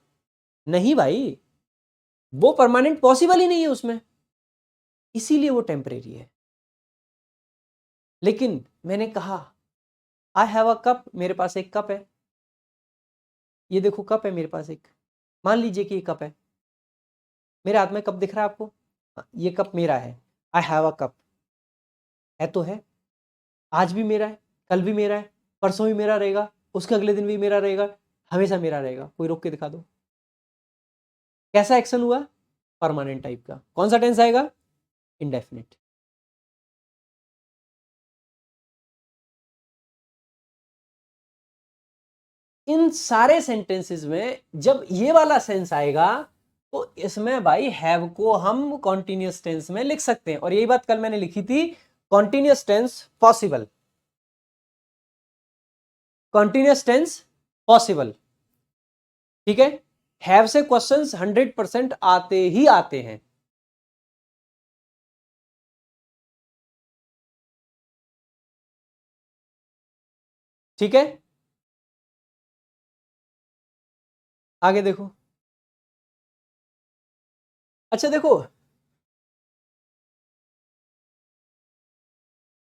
नहीं भाई, वो परमानेंट पॉसिबल ही नहीं है उसमें, इसीलिए वो टेम्परेरी है। लेकिन मैंने कहा आई हैव अ कप, मेरे पास एक कप है, ये देखो कप है मेरे पास एक, मान लीजिए कि ये कप है, मेरे हाथ में कप दिख रहा है आपको? हाँ, ये कप मेरा है, आई हैव अ कप, है तो है, आज भी मेरा है, कल भी मेरा है, परसों भी मेरा रहेगा, उसके अगले दिन भी मेरा रहेगा, हमेशा मेरा रहेगा। कोई रोक के दिखा दो। कैसा एक्शन हुआ? परमानेंट टाइप का। कौन सा टेंस आएगा? इंडेफिनिट। इन सारे सेंटेंसेस में जब ये वाला सेंस आएगा तो इसमें भाई हैव को हम कॉन्टिन्यूस टेंस में लिख सकते हैं, और यही बात कल मैंने लिखी थी, continuous tense possible, continuous tense possible, ठीक है? हैव से क्वेश्चंस 100% आते ही आते हैं। ठीक है, आगे देखो। अच्छा देखो,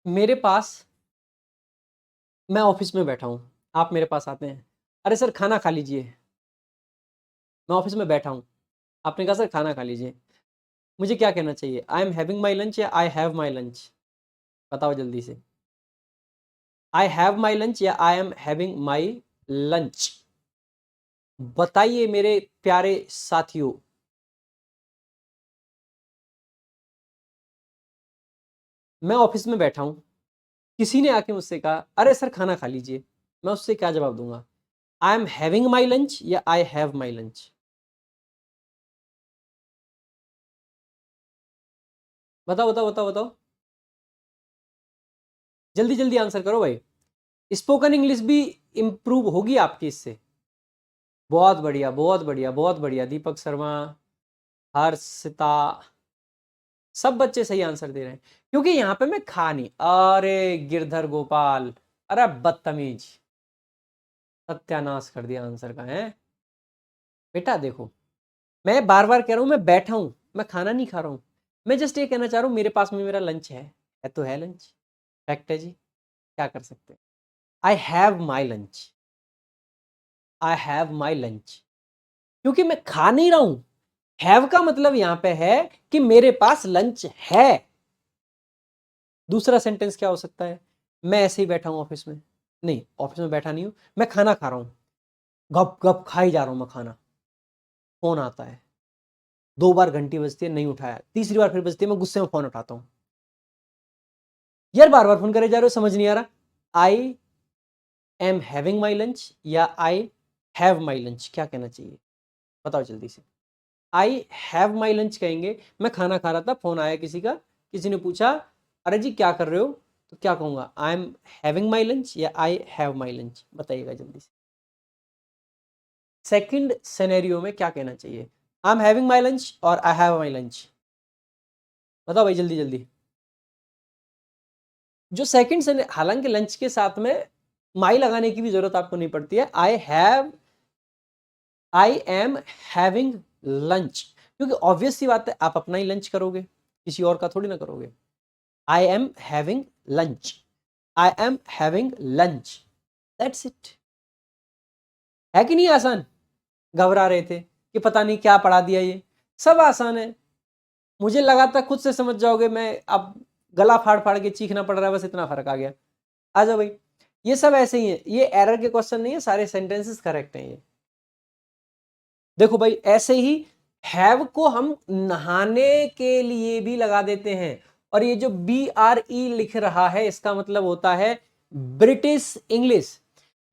मेरे पास, मैं ऑफिस में बैठा हूं, आप मेरे पास आते हैं, अरे सर खाना खा लीजिए। मैं ऑफिस में बैठा हूं, आपने कहा सर खाना खा लीजिए। मुझे क्या कहना चाहिए, आई एम हैविंग माई लंच या आई हैव माई लंच? बताओ जल्दी से, आई हैव माई लंच या आई एम हैविंग माई लंच? बताइए मेरे प्यारे साथियों। मैं ऑफिस में बैठा हूं, किसी ने आके मुझसे कहा अरे सर खाना खा लीजिए, मैं उससे क्या जवाब दूंगा, आई एम हैविंग माई लंच या आई हैव माई लंच? बताओ बताओ बताओ बताओ, जल्दी जल्दी आंसर करो भाई। स्पोकन इंग्लिश भी इंप्रूव होगी आपकी इससे। बहुत बढ़िया बहुत बढ़िया बहुत बढ़िया, दीपक शर्मा, हर्षिता, सब बच्चे सही आंसर दे रहे हैं। क्योंकि यहाँ पे मैं खा नहीं, अरे गिरधर गोपाल, अरे बदतमीज, सत्यानाश कर दिया आंसर का है। बेटा देखो, मैं बार बार कह रहा हूं मैं बैठा हूं, मैं खाना नहीं खा रहा हूं, मैं जस्ट ये कहना चाह रहा हूं मेरे पास में मेरा लंच है तो है लंच, फैक्ट है जी, क्या कर सकते हैं। I have my lunch, I have my lunch, क्योंकि मैं खा नहीं रहा हूं। हैव का मतलब यहां पे है कि मेरे पास लंच है। दूसरा सेंटेंस क्या हो सकता है, मैं ऐसे ही बैठा हूं ऑफिस में, नहीं ऑफिस में बैठा नहीं हूं, मैं खाना खा रहा हूं, गप गप खाई जा रहा हूं मैं खाना, फोन आता है, 2 बार घंटी बजती है नहीं उठाया, तीसरी बार फिर बजती है, मैं गुस्से में फोन उठाता हूं, यार बार बार फोन करे जा रहे हो, समझ नहीं आ रहा। आई एम हैविंग माई लंच या आई हैव माई लंच, क्या कहना चाहिए, बताओ जल्दी से। आई हैव माई लंच कहेंगे, मैं खाना खा रहा था, फोन आया किसी का, किसी ने पूछा अरे जी क्या कर रहे हो, तो क्या कहूंगा, आई एम हैविंग माई लंच या आई हैव माई लंच, बताइएगा जल्दी से। सेकंड सिनेरियो में क्या कहना चाहिए, आई एम हैविंग माई लंच और आई हैव माई लंच, बताओ भाई जल्दी जल्दी। जो सेकंड से, हालांकि लंच के साथ में माई लगाने की भी जरूरत आपको नहीं पड़ती है, आई एम हैविंग लंच, क्योंकि ऑब्वियस सी बात है आप अपना ही लंच करोगे, किसी और का थोड़ी ना करोगे। आई am having lunch, I am having lunch, that's it. है कि नहीं आसान? घबरा रहे थे कि पता नहीं क्या पढ़ा दिया, ये सब आसान है। मुझे लगा था खुद से समझ जाओगे, मैं अब गला फाड़ फाड़ के चीखना पड़ रहा है, बस इतना फर्क आ गया। आ जाओ भाई, ये सब ऐसे ही है, ये एरर के क्वेश्चन नहीं है, सारे सेंटेंसेस करेक्ट हैं ये। देखो भाई ऐसे ही हैव को हम नहाने के लिए भी लगा देते हैं, और ये जो BRE लिख रहा है इसका मतलब होता है ब्रिटिश इंग्लिश।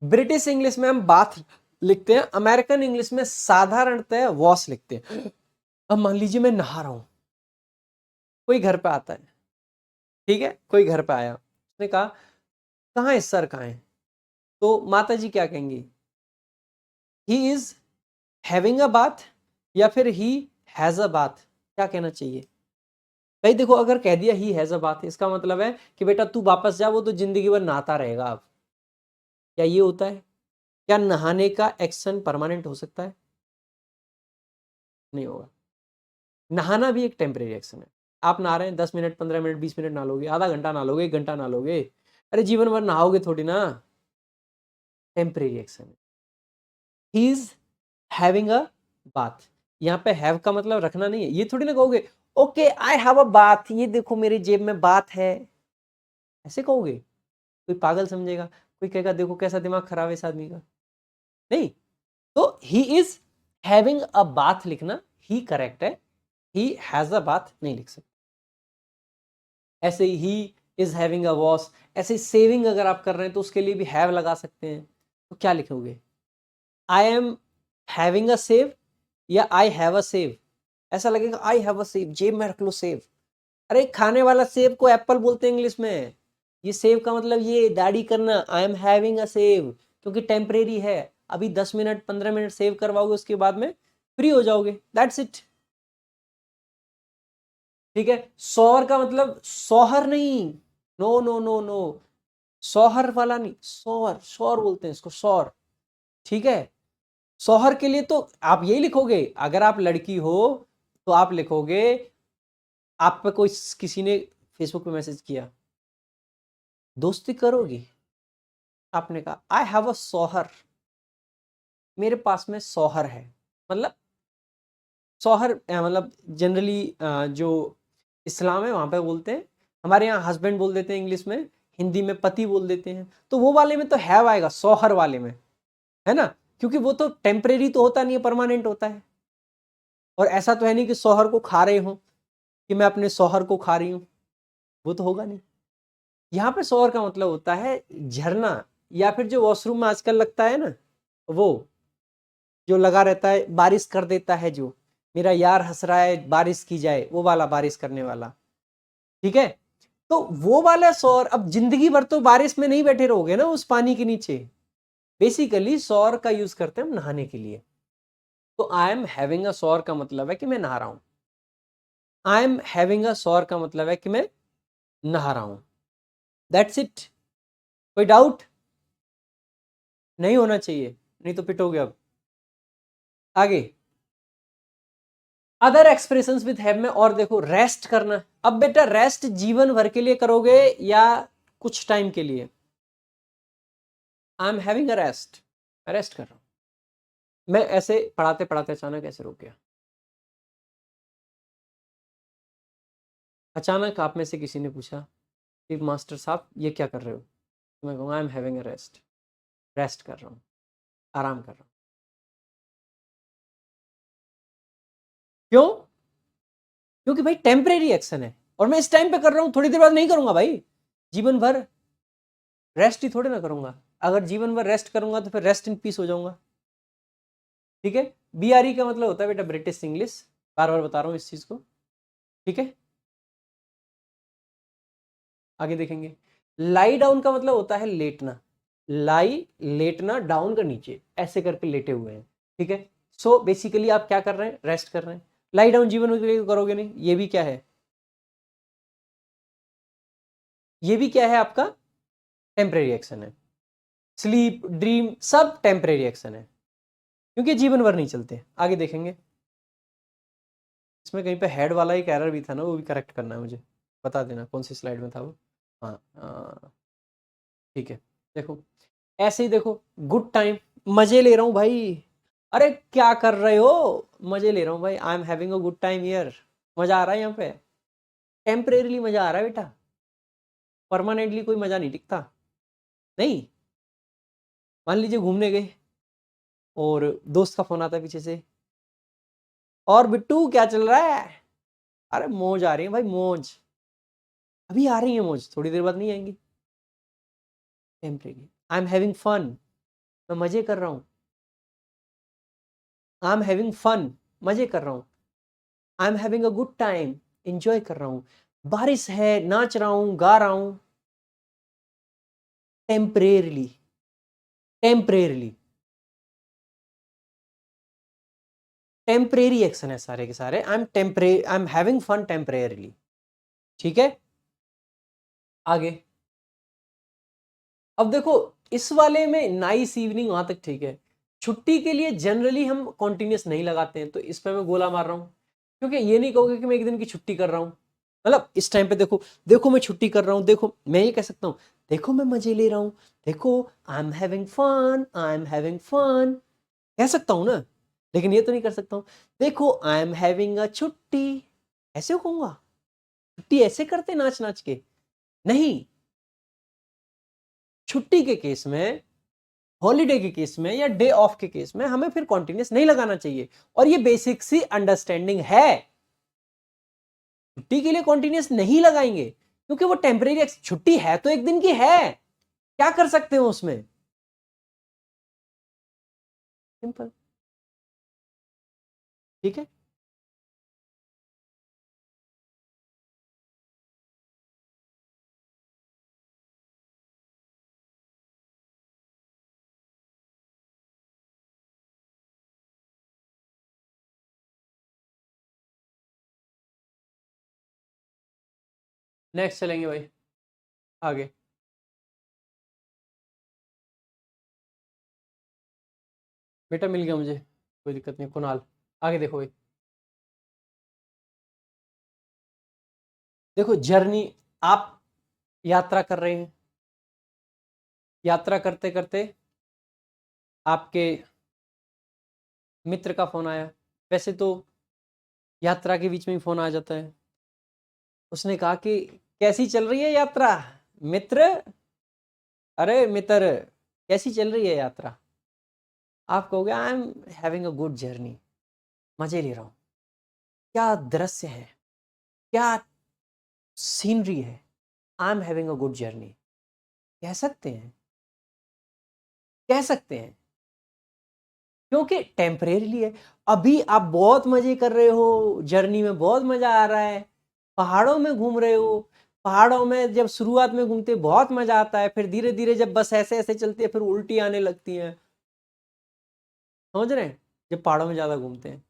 ब्रिटिश इंग्लिश में हम बाथ लिखते हैं, अमेरिकन इंग्लिश में साधारणतः वॉश लिखते हैं। अब मान लीजिए मैं नहा रहा हूं, कोई घर पे आता है, ठीक है, कोई घर पे आया, उसने कहा कहाँ है सर, कहाँ है, तो माता जी क्या कहेंगी, ही इज हैविंग अ बाथ या फिर ही हैज अ बाथ, क्या कहना चाहिए भाई? देखो अगर कह दिया ही हैज अ बाथ, इसका मतलब है कि बेटा तू वापस जा, वो तो जिंदगी भर नहाता रहेगा। अब क्या ये होता है? क्या नहाने का एक्शन परमानेंट हो सकता है? नहीं होगा। नहाना भी एक टेम्परेरी एक्शन है। आप नहा रहे हैं, 10 मिनट 15 मिनट 20 मिनट नहा लोगे, आधा घंटा नहा लोगे, 1 घंटा नहा लोगे, अरे जीवन भर नहाओगे थोड़ी ना, टेम्परेरी एक्शन है। ही इज हैविंग अ बाथ, यहाँ पे हैव का मतलब रखना नहीं है, ये थोड़ी ना कहोगे okay I have a bath, ये देखो मेरी जेब में बात है, ऐसे कहोगे? कोई पागल समझेगा, कोई कहेगा देखो कैसा दिमाग खराब है इस आदमी का। नहीं, तो ही इज हैविंग अ बाथ लिखना ही करेक्ट है, ही हैज अ बाथ नहीं लिख सकते। ऐसे ही इज हैविंग अ वॉश, ऐसे सेविंग अगर आप कर रहे हैं तो उसके लिए भी हैव लगा सकते हैं, तो क्या लिखोगे, आई एम हैविंग अ सेव या आई हैव अ सेव? ऐसा लगेगा आई हैव अ सेव, जेब में रख लो सेव, अरे खाने वाला सेब को एप्पल बोलते हैं इंग्लिश में, ये सेव का मतलब ये दाढ़ी करना, आई एम हैविंग अ सेव, क्योंकि टेम्परेरी है, अभी 10 मिनट 15 मिनट सेव करवाओगे उसके बाद में फ्री हो जाओगे, दैट्स इट। ठीक है, सौर का मतलब सौहर नहीं, नो नो नो नो, सौहर वाला नहीं, सौर, सौर बोलते हैं इसको, सौर। ठीक है, सौहर के लिए तो आप यही लिखोगे, अगर आप लड़की हो तो आप लिखोगे, आप पे कोई किसी ने फेसबुक पे मैसेज किया, दोस्ती करोगी, आपने कहा आई हैव अ सौहर, मेरे पास में सौहर है, मतलब शौहर मतलब जनरली जो इस्लाम है वहाँ पे बोलते हैं, हमारे यहाँ हस्बैंड बोल देते हैं इंग्लिश में, हिंदी में पति बोल देते हैं। तो वो वाले में तो हैव आएगा, शौहर वाले में, है ना, क्योंकि वो तो टेम्परेरी तो होता नहीं है, परमानेंट होता है। और ऐसा तो है नहीं कि शौहर को खा रहे हो, कि मैं अपने शौहर को खा रही हूँ, वो तो होगा नहीं। यहाँ पे शौहर का मतलब होता है झरना, या फिर जो वॉशरूम में आजकल लगता है ना, वो जो लगा रहता है, बारिश कर देता है, जो मेरा यार हंस रहा है बारिश की जाए, वो वाला बारिश करने वाला, ठीक है। तो वो वाला सौर, अब जिंदगी भर तो बारिश में नहीं बैठे रहोगे ना उस पानी के नीचे। बेसिकली सौर का यूज करते हैं हम नहाने के लिए। तो आई एम हैविंग अ सौर का मतलब है कि मैं नहा रहा हूं। आई एम हैविंग अ सौर का मतलब है कि मैं नहा रहा हूं। That's it. कोई डाउट नहीं होना चाहिए, नहीं तो पिटोगे अब। आगे अदर एक्सप्रेशंस विद हैव में, और देखो रेस्ट करना। अब बेटा रेस्ट जीवन भर के लिए करोगे या कुछ टाइम के लिए? आई एम हैविंग अ रेस्ट, मैं रेस्ट कर रहा हूं। मैं ऐसे पढ़ाते पढ़ाते अचानक ऐसे रुक गया। अचानक आप में से किसी ने पूछा कि मास्टर साहब ये क्या कर रहे हो? तो मैं कहूँगा आई am having a rest, rest कर रहा हूँ, आराम कर रहा हूँ। क्यों? क्योंकि भाई टेम्परेरी एक्शन है, और मैं इस टाइम पे कर रहा हूँ, थोड़ी देर बाद नहीं करूंगा भाई। जीवन भर रेस्ट ही थोड़े ना करूंगा। अगर जीवन भर रेस्ट करूंगा तो फिर रेस्ट इन पीस हो जाऊंगा। ठीक है। BRE का मतलब होता है बेटा ब्रिटिश इंग्लिश, बार बार बता रहा हूँ इस चीज को। ठीक है, आगे देखेंगे। लाई डाउन का मतलब होता है लेटना। लाई, लेटना, डाउन का नीचे ऐसे करके लेटे हुए हैं। ठीक है। सो बेसिकली आप क्या कर रहे हैं? रेस्ट कर रहे हैं। लाई डाउन जीवन में करोगे नहीं। ये भी क्या है? ये भी क्या है आपका? टेम्परेरी एक्शन है। स्लीप, ड्रीम, सब टेम्परेरी एक्शन है, क्योंकि जीवन भर नहीं चलते। आगे देखेंगे। इसमें कहीं पे हेड वाला एक एरर भी था ना, वो भी करेक्ट करना है मुझे, बता देना कौन सी स्लाइड में था वो। हाँ, ठीक है। देखो ऐसे ही देखो, गुड टाइम, मजे ले रहा हूँ भाई। अरे क्या कर रहे हो? मजे ले रहा हूँ भाई, आई am having a good time here. मजा आ रहा है यहाँ पे। टेम्परेरीली मजा आ रहा है बेटा, परमानेंटली कोई मजा नहीं टिकता। नहीं, मान लीजिए घूमने गए और दोस्त का फोन आता है पीछे से, और बिट्टू क्या चल रहा है? अरे मौज आ रही है भाई, मौज अभी आ रही है, मौज थोड़ी देर बाद नहीं आएंगी। Temporary. I am having fun, मैं मजे कर रहा हूँ। आई एम हैविंग फन, मजे कर रहा हूँ। आई am having a good time, enjoy कर रहा हूँ। बारिश है, नाच रहा हूँ, गा रहा हूँ। टेम्परेरली, टेम्परेरली, टेम्परेरी एक्शन है सारे के सारे। I am having fun temporarily. ठीक है, आगे। अब देखो इस वाले में नाइस इवनिंग वहां तक ठीक है। छुट्टी के लिए जनरली हम कॉन्टिन्यूस नहीं लगाते हैं, तो इस पे मैं गोला मार रहा हूं, क्योंकि ये नहीं कहोगे कि मैं एक दिन की छुट्टी कर रहा हूं। मतलब इस टाइम पे देखो, देखो मैं छुट्टी कर रहा हूं, देखो मैं ये कह सकता हूं, देखो मैं मजे ले रहा हूं, देखो I am having fun, I am having fun, कह सकता हूं ना। लेकिन ये तो नहीं कर सकता हूं, देखो आई एम हैविंग अ छुट्टी, ऐसे कहूंगा? छुट्टी ऐसे करते नाच नाच के? नहीं। छुट्टी के केस में, हॉलीडे के केस में, या डे ऑफ के केस में हमें फिर कॉन्टिन्यूस नहीं लगाना चाहिए। और ये बेसिक सी अंडरस्टैंडिंग है। छुट्टी के लिए कॉन्टिन्यूस नहीं लगाएंगे, क्योंकि वो टेम्परेरी छुट्टी है, तो एक दिन की है, क्या कर सकते हो उसमें? सिंपल। ठीक है, नेक्स्ट चलेंगे भाई, आगे। बेटा मिल गया मुझे, कोई दिक्कत नहीं, कुणाल। आगे देखो भाई। देखो जर्नी, आप यात्रा कर रहे हैं, यात्रा करते करते आपके मित्र का फोन आया। वैसे तो यात्रा के बीच में ही फोन आ जाता है। उसने कहा कि कैसी चल रही है यात्रा मित्र, अरे मित्र कैसी चल रही है यात्रा। आप कहोगे I am having a good journey, मजे ले रहा हूं, क्या दृश्य है, क्या सीनरी है, I am having a good journey. कह सकते हैं, कह सकते हैं, क्योंकि टेम्परेरीली है। अभी आप बहुत मजे कर रहे हो, जर्नी में बहुत मजा आ रहा है, पहाड़ों में घूम रहे हो, पहाड़ों में जब शुरुआत में घूमते बहुत मजा आता है, फिर धीरे धीरे जब बस ऐसे ऐसे चलती है फिर उल्टी आने लगती है, समझ रहे हैं, जब पहाड़ों में ज्यादा घूमते हैं।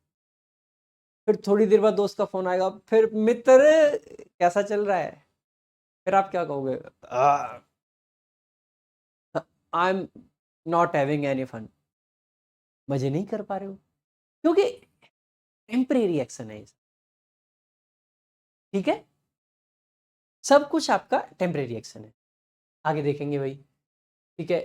फिर थोड़ी देर बाद दोस्त का फोन आएगा, फिर मित्र कैसा चल रहा है, फिर आप क्या कहोगे, I am not having any fun, मजे नहीं कर पा रहे हो, क्योंकि टेम्परेरी एक्शन है, ठीक है, सब कुछ आपका टेम्परेरी एक्शन है। आगे देखेंगे भाई, ठीक है,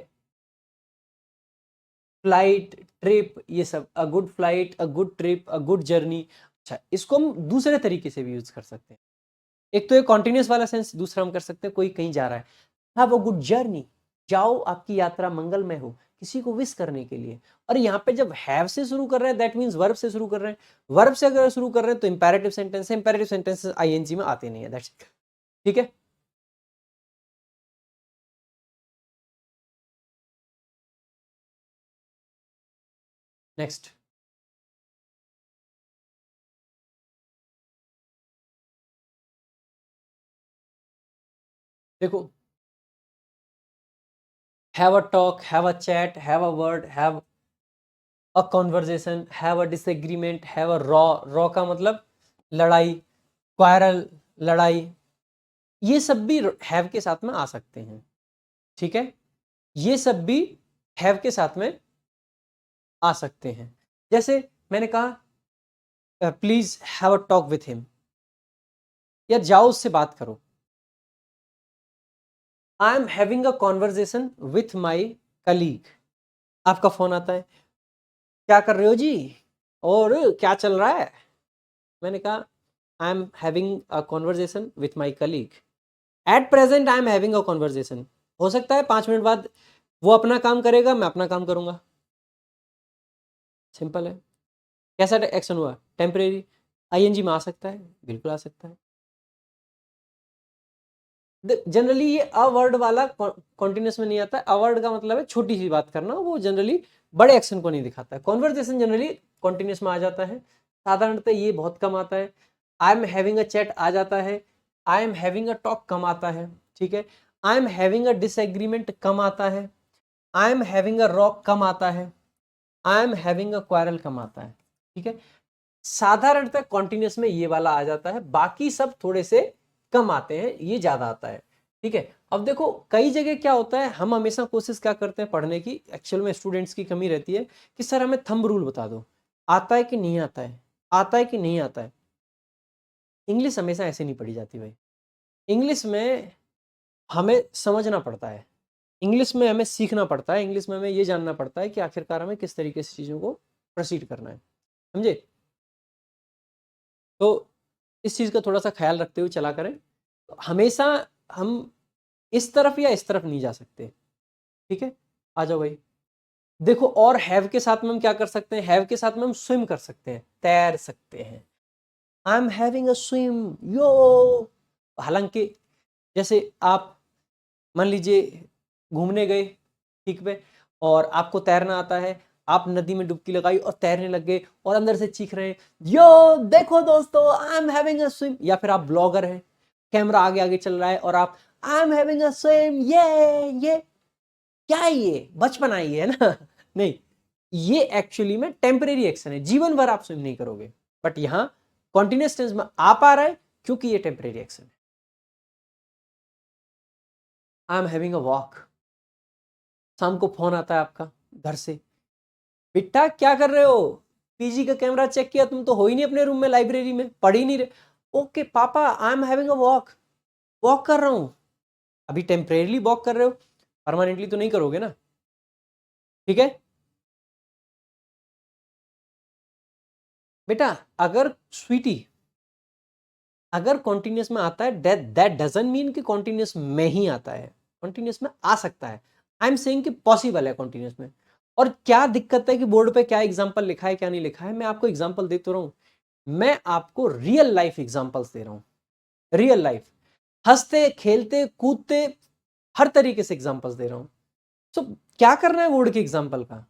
फ्लाइट, ट्रिप, ये सब, a good flight, a good trip, a good journey. अच्छा, इसको हम दूसरे तरीके से भी यूज कर सकते हैं। एक तो ये कॉन्टिन्यूस वाला सेंस, दूसरा हम कर सकते हैं कोई कहीं जा रहा है, हैव अ गुड जर्नी, जाओ आपकी यात्रा मंगलमय हो, किसी को विश करने के लिए। और यहाँ पे जब हैव से शुरू कर रहे हैं दैट मींस वर्ब से शुरू कर रहे हैं, वर्ब से अगर शुरू कर रहे हैं तो इंपेरेटिव सेंटेंस है, इंपेरेटिव सेंटेंस आईएनजी में आते नहीं है, दैट्स इट, ठीक है। नेक्स्ट देखो, have a talk, have a chat, have a word, have a conversation, have a disagreement, have a raw का मतलब लड़ाई, quarrel लड़ाई, ये सब भी have के साथ में आ सकते हैं, ठीक है, ये सब भी have के साथ में आ सकते हैं। जैसे मैंने कहा please have a talk with him, या जाओ उससे बात करो, आई am having a conversation with my colleague, आपका फोन आता है, क्या कर रहे हो जी, और क्या चल रहा है, मैंने कहा आई am having a conversation with my colleague, at present I am having a conversation, हो सकता है 5 मिनट बाद वो अपना काम करेगा, मैं अपना काम करूंगा, सिंपल है। कैसा एक्शन हुआ, टेम्परेरी, आईएनजी में आ सकता है, बिल्कुल आ सकता है। जनरली ये अ वर्ड वाला कॉन्टिन्यूस में नहीं आता है, अ वर्ड का मतलब है छोटी सी बात करना, वो जनरली बड़े एक्शन को नहीं दिखाता है। कॉन्वर्जेशन जनरली कॉन्टिन्यूस में आ जाता है, साधारणतः ये बहुत कम आता है। I am having a chat आ जाता है, I am having a talk कम आता है, ठीक है, I am having a disagreement कम आता है, I am having a rock कम आता है, I am having a quarrel कम आता है, ठीक है। साधारणतः कॉन्टिन्यूस में ये वाला आ जाता है, बाकी सब थोड़े से कम आते हैं, ये ज्यादा आता है, ठीक है। अब देखो कई जगह क्या होता है, हम हमेशा कोशिश क्या करते हैं पढ़ने की, एक्चुअल में स्टूडेंट्स की कमी रहती है कि सर हमें थंब रूल बता दो, आता है कि नहीं आता है, आता है कि नहीं आता है। इंग्लिश हमेशा ऐसे नहीं पढ़ी जाती भाई, इंग्लिश में हमें समझना पड़ता है, इंग्लिश में हमें सीखना पड़ता है, इंग्लिश में हमें ये जानना पड़ता है कि आखिरकार हमें किस तरीके से चीजों को प्रोसीड करना है, समझे। तो इस चीज का थोड़ा सा ख्याल रखते हुए चला करें, हमेशा हम इस तरफ या इस तरफ नहीं जा सकते, ठीक है। आ जाओ भाई, देखो और हैव के साथ में हम क्या कर सकते हैं, हैव के साथ में हम स्विम कर सकते हैं, तैर सकते हैं, I am having a swim यो। हालांकि जैसे आप मान लीजिए घूमने गए, ठीक है, और आपको तैरना आता है, आप नदी में डुबकी लगाई और तैरने लग गए और अंदर से चीख रहे हैं यो देखो दोस्तों आई एम हैविंग अ स्विम, या फिर आप ब्लॉगर हैं, कैमरा आगे आगे चल रहा है और आप आई एम हैविंग अ स्विम, ये क्या है, ये बचपन आई है ना नहीं, ये एक्चुअली में टेम्परेरी एक्शन है, जीवन भर आप स्विम नहीं करोगे, बट यहां कॉन्टिन्यूस टेंस में आ पा रहा है क्योंकि ये टेम्परेरी एक्शन है। I am having a walk, शाम को फोन आता है आपका घर से, बेटा क्या कर रहे हो, पीजी का कैमरा चेक किया, तुम तो हो ही नहीं अपने रूम में, लाइब्रेरी में पढ़ ही नहीं रहे, ओके पापा आई am having a walk, walk कर रहा हूं, अभी टेम्परेरीली वॉक कर रहे हो, परमानेंटली तो नहीं करोगे ना, ठीक है। बेटा अगर स्वीटी अगर कॉन्टिन्यूस में आता है दैट डजंट मीन कि कॉन्टिन्यूस में ही आता है, कॉन्टिन्यूस में आ सकता है। आई एम सेइंग कि पॉसिबल है कॉन्टिन्यूस में। और क्या दिक्कत है कि बोर्ड पे क्या एग्जांपल लिखा है क्या नहीं लिखा है, मैं आपको एग्जांपल देता रहा हूं। मैं आपको रियल लाइफ एग्जांपल्स दे रहा हूं, रियल लाइफ, हंसते खेलते कूदते हर तरीके से एग्जांपल्स दे रहा हूं। तो क्या करना है बोर्ड के एग्जांपल का,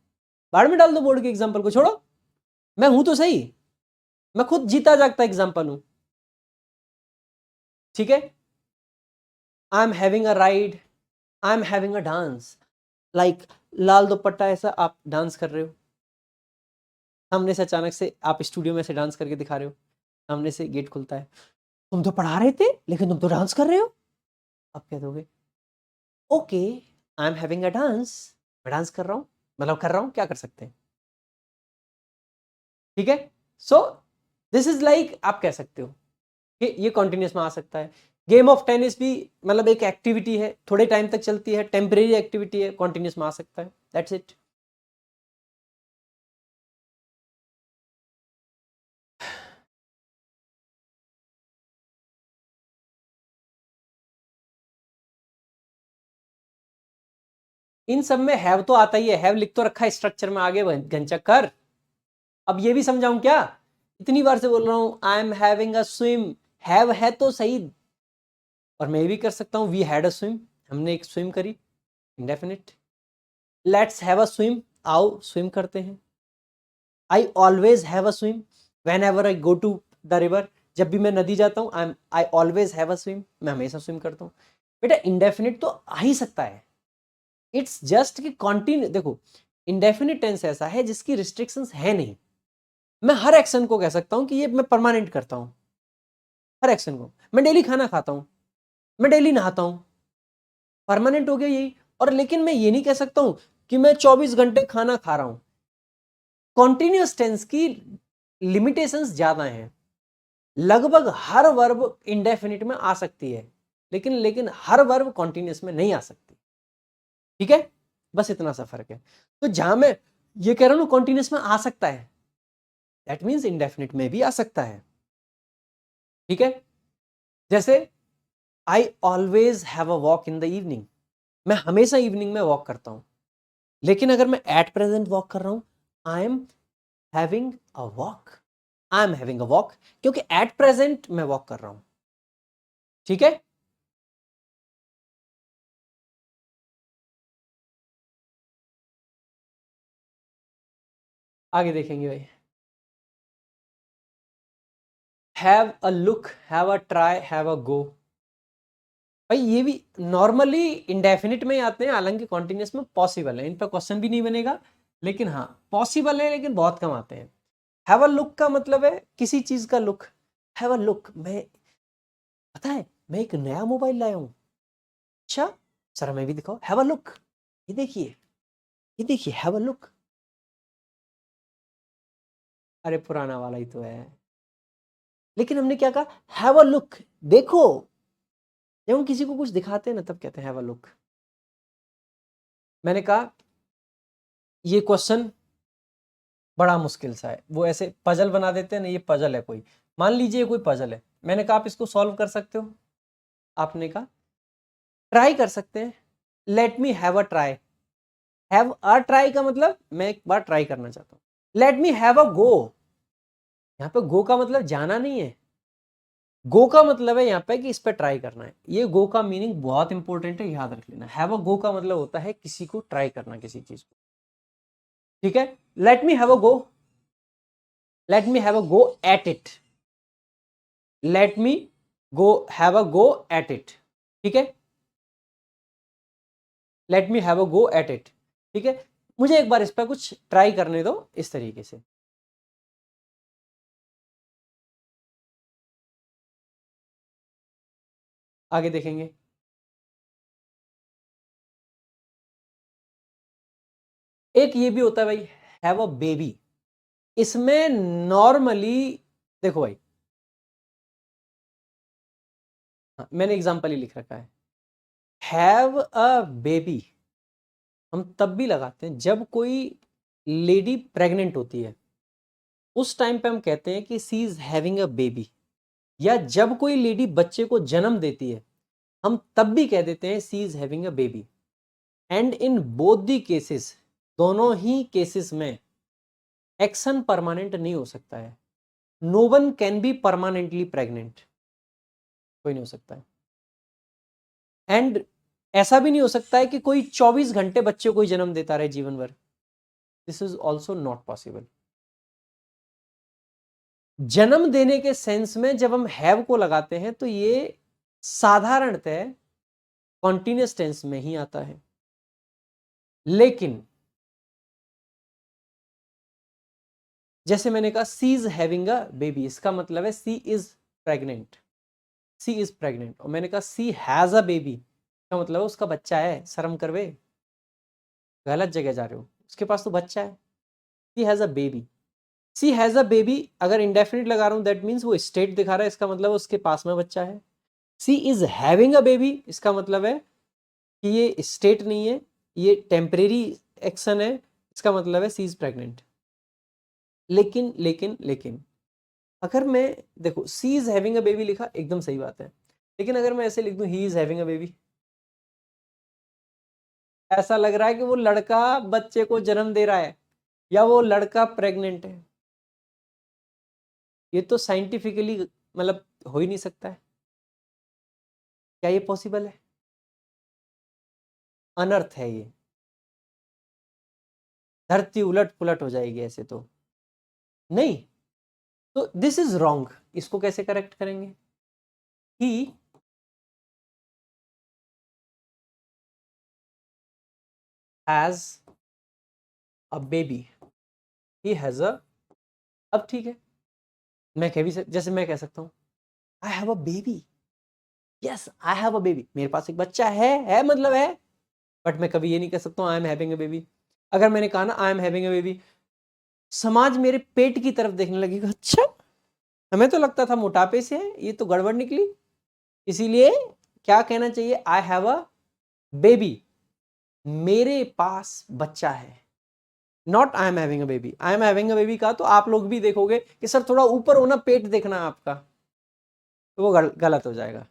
बाहर में डाल दो बोर्ड के एग्जांपल को, छोड़ो। मैं हूं तो सही, मैं खुद जीता जागता एग्जांपल हूं, ठीक है। I am having a ride, I am having a dance, like लाल दुपट्टा ऐसा आप डांस कर रहे हो, सामने से अचानक से आप स्टूडियो में से डांस करके दिखा रहे हो, सामने से गेट खुलता है, तुम तो पढ़ा रहे थे लेकिन तुम तो डांस कर रहे हो। आप कह दोगे okay I am having a dance, मैं डांस कर रहा हूं, मतलब कर रहा हूं, क्या कर सकते हैं, ठीक है। सो दिस इज लाइक आप कह सकते हो कि ये कॉन्टिन्यूस में आ सकता है। गेम ऑफ टेनिस भी मतलब एक एक्टिविटी है, थोड़े टाइम तक चलती है, टेम्परेरी एक्टिविटी है, कॉन्टिन्यूस में आ सकता है, दैट्स इट। इन सब में हैव तो आता ही है, हैव लिख तो रखा है स्ट्रक्चर में आगे घनचक्कर। अब ये भी समझाऊं क्या, इतनी बार से बोल रहा हूं I am having a swim, have है तो सही, और मैं भी कर सकता हूं वी हैड अ स्विम, हमने एक स्विम करी, indefinite. Let's have a swim, आओ स्विम करते हैं। I always have a swim whenever I go to the river, जब भी मैं नदी जाता हूँ I always have a swim, मैं हमेशा स्विम करता हूँ। बेटा इंडेफिनिट तो आ ही सकता है, इट्स जस्ट कि कॉन्टिन्यू, देखो इंडेफिनिट टेंस ऐसा है जिसकी रिस्ट्रिक्शंस है नहीं। मैं हर एक्शन को कह सकता हूं कि ये मैं परमानेंट करता हूं, हर एक्शन को, मैं डेली खाना खाता हूं, मैं डेली नहाता हूं, परमानेंट हो गया यही। और लेकिन मैं ये नहीं कह सकता हूं कि मैं 24 घंटे खाना खा रहा हूं। कॉन्टिन्यूअस टेंस की लिमिटेशंस ज्यादा हैं, लगभग हर वर्ब इंडेफिनिट में आ सकती है, लेकिन लेकिन हर वर्ब कॉन्टिन्यूअस में नहीं आ सकती, ठीक है। बस इतना सा फर्क है। तो जहां मैं ये कह रहा हूं कॉन्टिन्यूअस में आ सकता है, दैट मीन्स इंडेफिनिट में भी आ सकता है, ठीक है। जैसे आई always have a walk in the evening, मैं हमेशा इवनिंग में वॉक करता हूं, लेकिन अगर मैं एट प्रेजेंट वॉक कर रहा हूं, I am having a walk, I am having a walk, क्योंकि एट प्रेजेंट मैं वॉक कर रहा हूं, ठीक है। आगे देखेंगे भाई, have a look, have a try, have a go. भाई ये भी नॉर्मली इंडेफिनिट में ही आते हैं, हालांकि कॉन्टिन्यूस में पॉसिबल है, इन पर क्वेश्चन भी नहीं बनेगा, लेकिन हाँ पॉसिबल है, लेकिन बहुत कम आते हैं। हैव अ लुक का मतलब है किसी चीज का लुक, हैव अ लुक, मैं पता है मैं एक नया मोबाइल लाया हूं, अच्छा सर मैं भी दिखाओ, हैव अ लुक, ये देखिए, ये देखिए, हैव अ लुक, अरे पुराना वाला ही तो है, लेकिन हमने क्या कहा, हैव अ लुक, देखो। जब हम किसी को कुछ दिखाते हैं ना तब कहते हैं हैव अ लुक। मैंने कहा ये क्वेश्चन बड़ा मुश्किल सा है, वो ऐसे पजल बना देते हैं ना, ये पजल है कोई, मान लीजिए कोई पजल है, मैंने कहा आप इसको सॉल्व कर सकते हो, आपने कहा ट्राई कर सकते हैं, let me have a try, have a try का मतलब मैं एक बार ट्राई करना चाहता हूँ, लेट मी हैव अ गो, यहाँ पे गो का मतलब जाना नहीं है, गो का मतलब है यहाँ पे कि इस पे ट्राई करना है, ये गो का मीनिंग बहुत इंपॉर्टेंट है, याद रख लेना। हैव अ गो का मतलब होता है किसी को ट्राई करना, किसी चीज को, ठीक है। Let me have a go, let me have a go at it, let me go have a go at it, ठीक है, let me have a go at it, ठीक है। मुझे एक बार इस पर कुछ ट्राई करने दो इस तरीके से, आगे देखेंगे। एक ये भी होता है भाई, हैव अ बेबी, इसमें नॉर्मली देखो भाई, हाँ, मैंने एग्जांपल ही लिख रखा है, हैव अ बेबी हम तब भी लगाते हैं जब कोई लेडी प्रेग्नेंट होती है, उस टाइम पे हम कहते हैं कि सी इज हैविंग अ बेबी, या जब कोई लेडी बच्चे को जन्म देती है हम तब भी कह देते हैं she is having a baby. And in both the cases, दोनों ही केसेस में एक्शन परमानेंट नहीं हो सकता है। No one can be permanently pregnant, कोई नहीं हो सकता है। एंड ऐसा भी नहीं हो सकता है कि कोई 24 घंटे बच्चे को ही जन्म देता रहे जीवन भर। This is also not possible. जन्म देने के सेंस में जब हम हैव को लगाते हैं तो ये साधारणतः कॉन्टिन्यूअस टेंस में ही आता है। लेकिन जैसे मैंने कहा she is having a baby, इसका मतलब है she is pregnant, she is pregnant. और मैंने कहा सी हैज अ बेबी, इसका मतलब है उसका बच्चा है। शर्म करवे, गलत जगह जा रहे हो, उसके पास तो बच्चा है। She has a baby, she has a baby अगर इंडेफिनिट लगा रहा हूं दैट मीन्स वो स्टेट दिखा रहा है, इसका मतलब उसके पास में बच्चा है। She is having a baby, इसका मतलब है कि ये स्टेट नहीं है, ये टेम्परेरी एक्शन है, इसका मतलब है सी इज प्रेग्नेंट। लेकिन लेकिन लेकिन अगर मैं, देखो सी इज हैविंग अ बेबी लिखा एकदम सही बात है, लेकिन अगर मैं ऐसे लिख दूं ही इज हैविंग अ बेबी, ऐसा लग रहा है कि वो लड़का बच्चे को जन्म दे रहा है या वो लड़का प्रेग्नेंट है। ये तो साइंटिफिकली मतलब हो ही नहीं सकता है। क्या ये पॉसिबल है? अनर्थ है ये, धरती उलट पुलट हो जाएगी ऐसे तो। नहीं, तो दिस इज रॉन्ग, इसको कैसे करेक्ट करेंगे? He has a baby, he has a, अब ठीक है, मैं कह भी जैसे मैं कह सकता हूं I have a baby, yes I have a baby, मेरे पास एक बच्चा है मतलब है। बट मैं कभी ये नहीं कह सकता आई एम हैविंग अ बेबी। अगर मैंने कहा ना आई एम हैविंग अ बेबी, समाज मेरे पेट की तरफ देखने लगेगा, अच्छा हमें तो लगता था मोटापे से है, ये तो गड़बड़ निकली। इसीलिए क्या कहना चाहिए? आई हैव अ बेबी, मेरे पास बच्चा है। Not I am having a baby. I am having a baby का तो आप लोग भी देखोगे कि सर थोड़ा ऊपर होना, पेट देखना आपका, तो वो गलत हो जाएगा।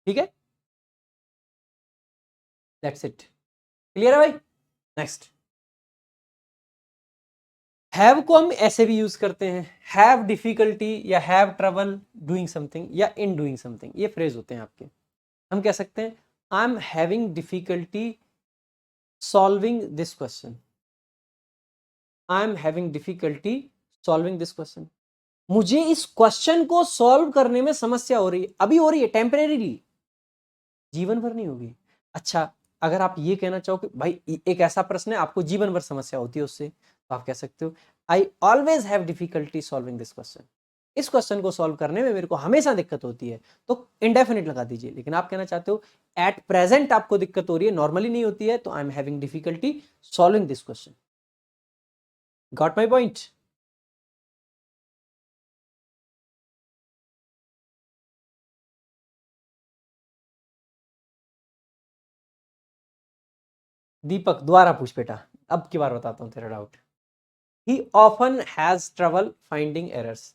ठीक है, दैट्स इट। क्लियर है भाई? नेक्स्ट, हैव को हम ऐसे भी यूज करते हैं, हैव डिफिकल्टी या हैव ट्रबल डूइंग समथिंग या इन डूइंग समथिंग, ये फ्रेज होते हैं आपके। हम कह सकते हैं I am having difficulty solving this question, I am having difficulty solving this question. मुझे इस क्वेश्चन को सॉल्व करने में समस्या हो रही है, अभी हो रही है टेम्परेरीली, जीवन भर नहीं होगी। अच्छा, अगर आप ये कहना चाहो कि भाई एक ऐसा प्रश्न है आपको जीवन भर समस्या होती है उससे, तो आप कह सकते हो आई always have difficulty solving this question, इस क्वेश्चन को सॉल्व करने में मेरे को हमेशा दिक्कत होती है, तो इंडेफिनिट लगा दीजिए। लेकिन आप कहना चाहते हो एट प्रेजेंट आपको दिक्कत हो रही है, नॉर्मली नहीं होती है, तो I am having difficulty solving this question. Got my point? Deepak दोबारा पूछ बेटा, अब की बार बताता हूं तेरा doubt. He often has trouble finding errors,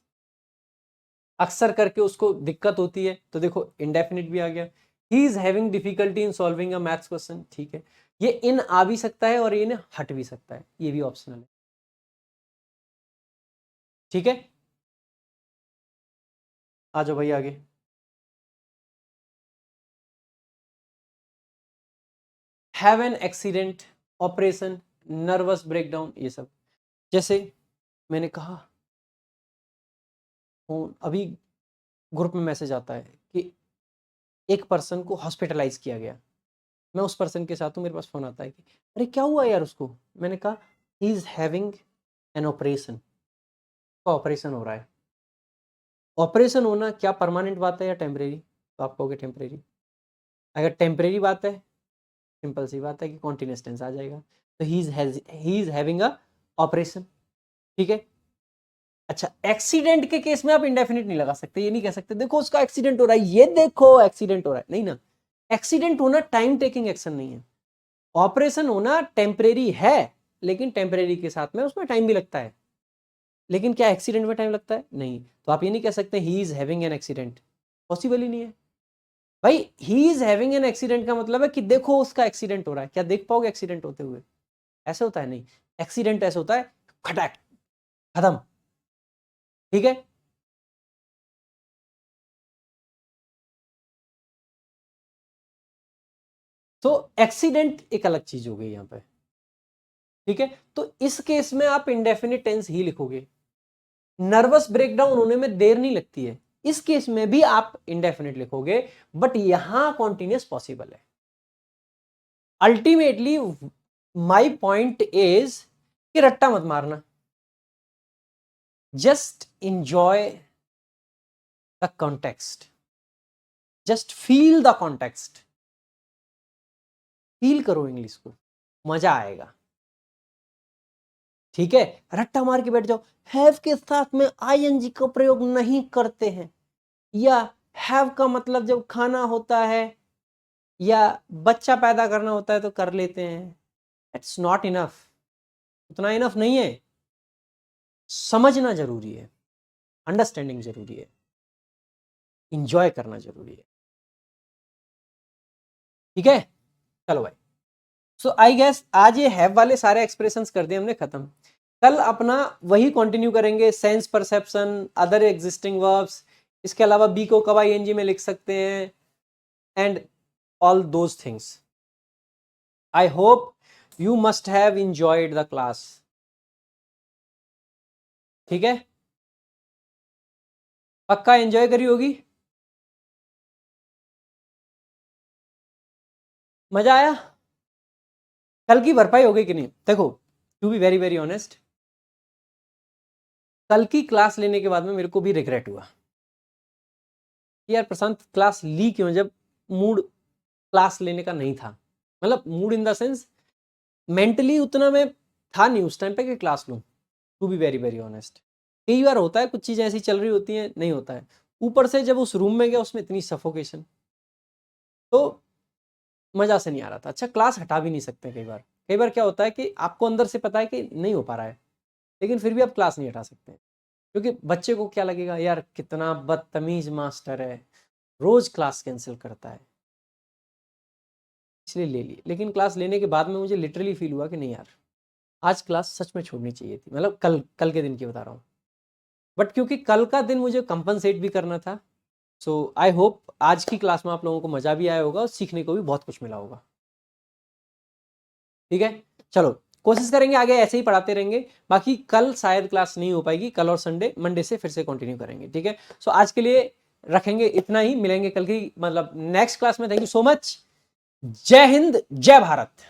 अक्सर करके उसको दिक्कत होती है, तो देखो इंडेफिनिट भी आ गया। ही is having difficulty in solving a maths question, ठीक है, ये इन आ भी सकता है और ये इन हट भी सकता है, ये भी ऑप्शनल है। ठीक है, आ जाओ भाई आगे। Have an accident, operation, nervous breakdown, ये सब। जैसे मैंने कहा अभी ग्रुप में मैसेज आता है कि एक पर्सन को हॉस्पिटलाइज किया गया, मैं उस पर्सन के साथ हूँ, मेरे पास फोन आता है कि अरे क्या हुआ यार उसको। मैंने कहा ही इज हैविंग एन ऑपरेशन, का ऑपरेशन हो रहा है। ऑपरेशन होना क्या परमानेंट बात है या टेम्परेरी? तो आप कहोगे टेम्परेरी। अगर टेम्परेरी बात है, सिंपल सी बात है कि कॉन्टिन्यूअस टेंस आ जाएगा, तो ही इज हैविंग अ ऑपरेशन। ठीक है, अच्छा एक्सीडेंट के केस में आप इंडेफिनिट नहीं लगा सकते, ये नहीं कह सकते देखो उसका एक्सीडेंट हो रहा है, ये देखो एक्सीडेंट हो रहा है, नहीं ना। एक्सीडेंट होना टाइम टेकिंग एक्शन नहीं है, ऑपरेशन होना टेम्परेरी है, लेकिन टेम्परेरी के साथ में उसमें टाइम भी लगता है। लेकिन क्या एक्सीडेंट में टाइम लगता है? नहीं। तो आप ये नहीं कह सकते he is having an accident, possible ही नहीं है भाई। He is having an accident का मतलब है कि देखो उसका एक्सीडेंट हो रहा है, क्या देख पाओगे एक्सीडेंट होते हुए? ऐसे होता है? नहीं। एक्सीडेंट ऐसे होता है खटैक, खत्म। ठीक है, तो एक्सीडेंट एक अलग चीज हो गई यहां पे। ठीक है, तो इस केस में आप इंडेफिनिट टेंस ही लिखोगे। नर्वस ब्रेकडाउन होने में देर नहीं लगती है, इस केस में भी आप इंडेफिनिट लिखोगे, बट यहां कॉन्टिन्यूस पॉसिबल है। अल्टीमेटली माई पॉइंट इज कि रट्टा मत मारना, just enjoy the context, just feel the context, feel करो इंग्लिश को, मजा आएगा। ठीक है, रट्टा मार के बैठ जाओ, हैव के साथ में आईएनजी का प्रयोग नहीं करते हैं, या हैव का मतलब जब खाना होता है या बच्चा पैदा करना होता है तो कर लेते हैं। इट्स नॉट इनफ, उतना इनफ नहीं है। समझना जरूरी है, अंडरस्टैंडिंग जरूरी है, इंजॉय करना जरूरी है। ठीक है, चलो भाई। सो आई गेस आज ये हैव वाले सारे एक्सप्रेशंस कर दिए हमने खत्म। कल अपना वही कंटिन्यू करेंगे, sense perception, other existing verbs, इसके अलावा बी को कब आईएनजी में लिख सकते हैं, and all those things. I hope you must have enjoyed the class. ठीक है, पक्का एंजॉय करी होगी, मजा आया। कल की भरपाई हो गई कि नहीं? देखो, to be very very honest, कल की क्लास लेने के बाद में मेरे को भी रिग्रेट हुआ कि यार प्रशांत क्लास ली क्यों, जब मूड क्लास लेने का नहीं था। मतलब mood in the sense mentally उतना मैं था नहीं उस टाइम पे कि क्लास लूं। To be very very honest, कई बार होता है कुछ चीजें ऐसी चल रही होती हैं, नहीं होता है। ऊपर से जब उस रूम में गया उसमें इतनी सफोकेशन, तो मजा से नहीं आ रहा था। अच्छा, क्लास हटा भी नहीं सकते कई बार। कई बार क्या होता है कि आपको अंदर से पता है कि नहीं हो पा रहा है, लेकिन फिर भी आप क्लास नहीं हटा सकते, क्योंकि बच्चे को क्या लगेगा, यार कितना बदतमीज मास्टर है, रोज क्लास कैंसिल करता है, इसलिए ले ली। लेकिन क्लास लेने के बाद में मुझे लिटरली फील हुआ कि नहीं यार, आज क्लास सच में छोड़नी चाहिए थी। मतलब कल कल के दिन की बता रहा हूँ, बट क्योंकि कल का दिन मुझे कंपनसेट भी करना था। सो आई होप आज की क्लास में आप लोगों को मजा भी आया होगा और सीखने को भी बहुत कुछ मिला होगा। ठीक है, चलो कोशिश करेंगे आगे ऐसे ही पढ़ाते रहेंगे। बाकी कल शायद क्लास नहीं हो पाएगी, कल और संडे, मंडे से फिर से कंटिन्यू करेंगे। ठीक है, सो आज के लिए रखेंगे इतना ही, मिलेंगे कल की मतलब नेक्स्ट क्लास में। थैंक यू सो मच, जय हिंद, जय भारत।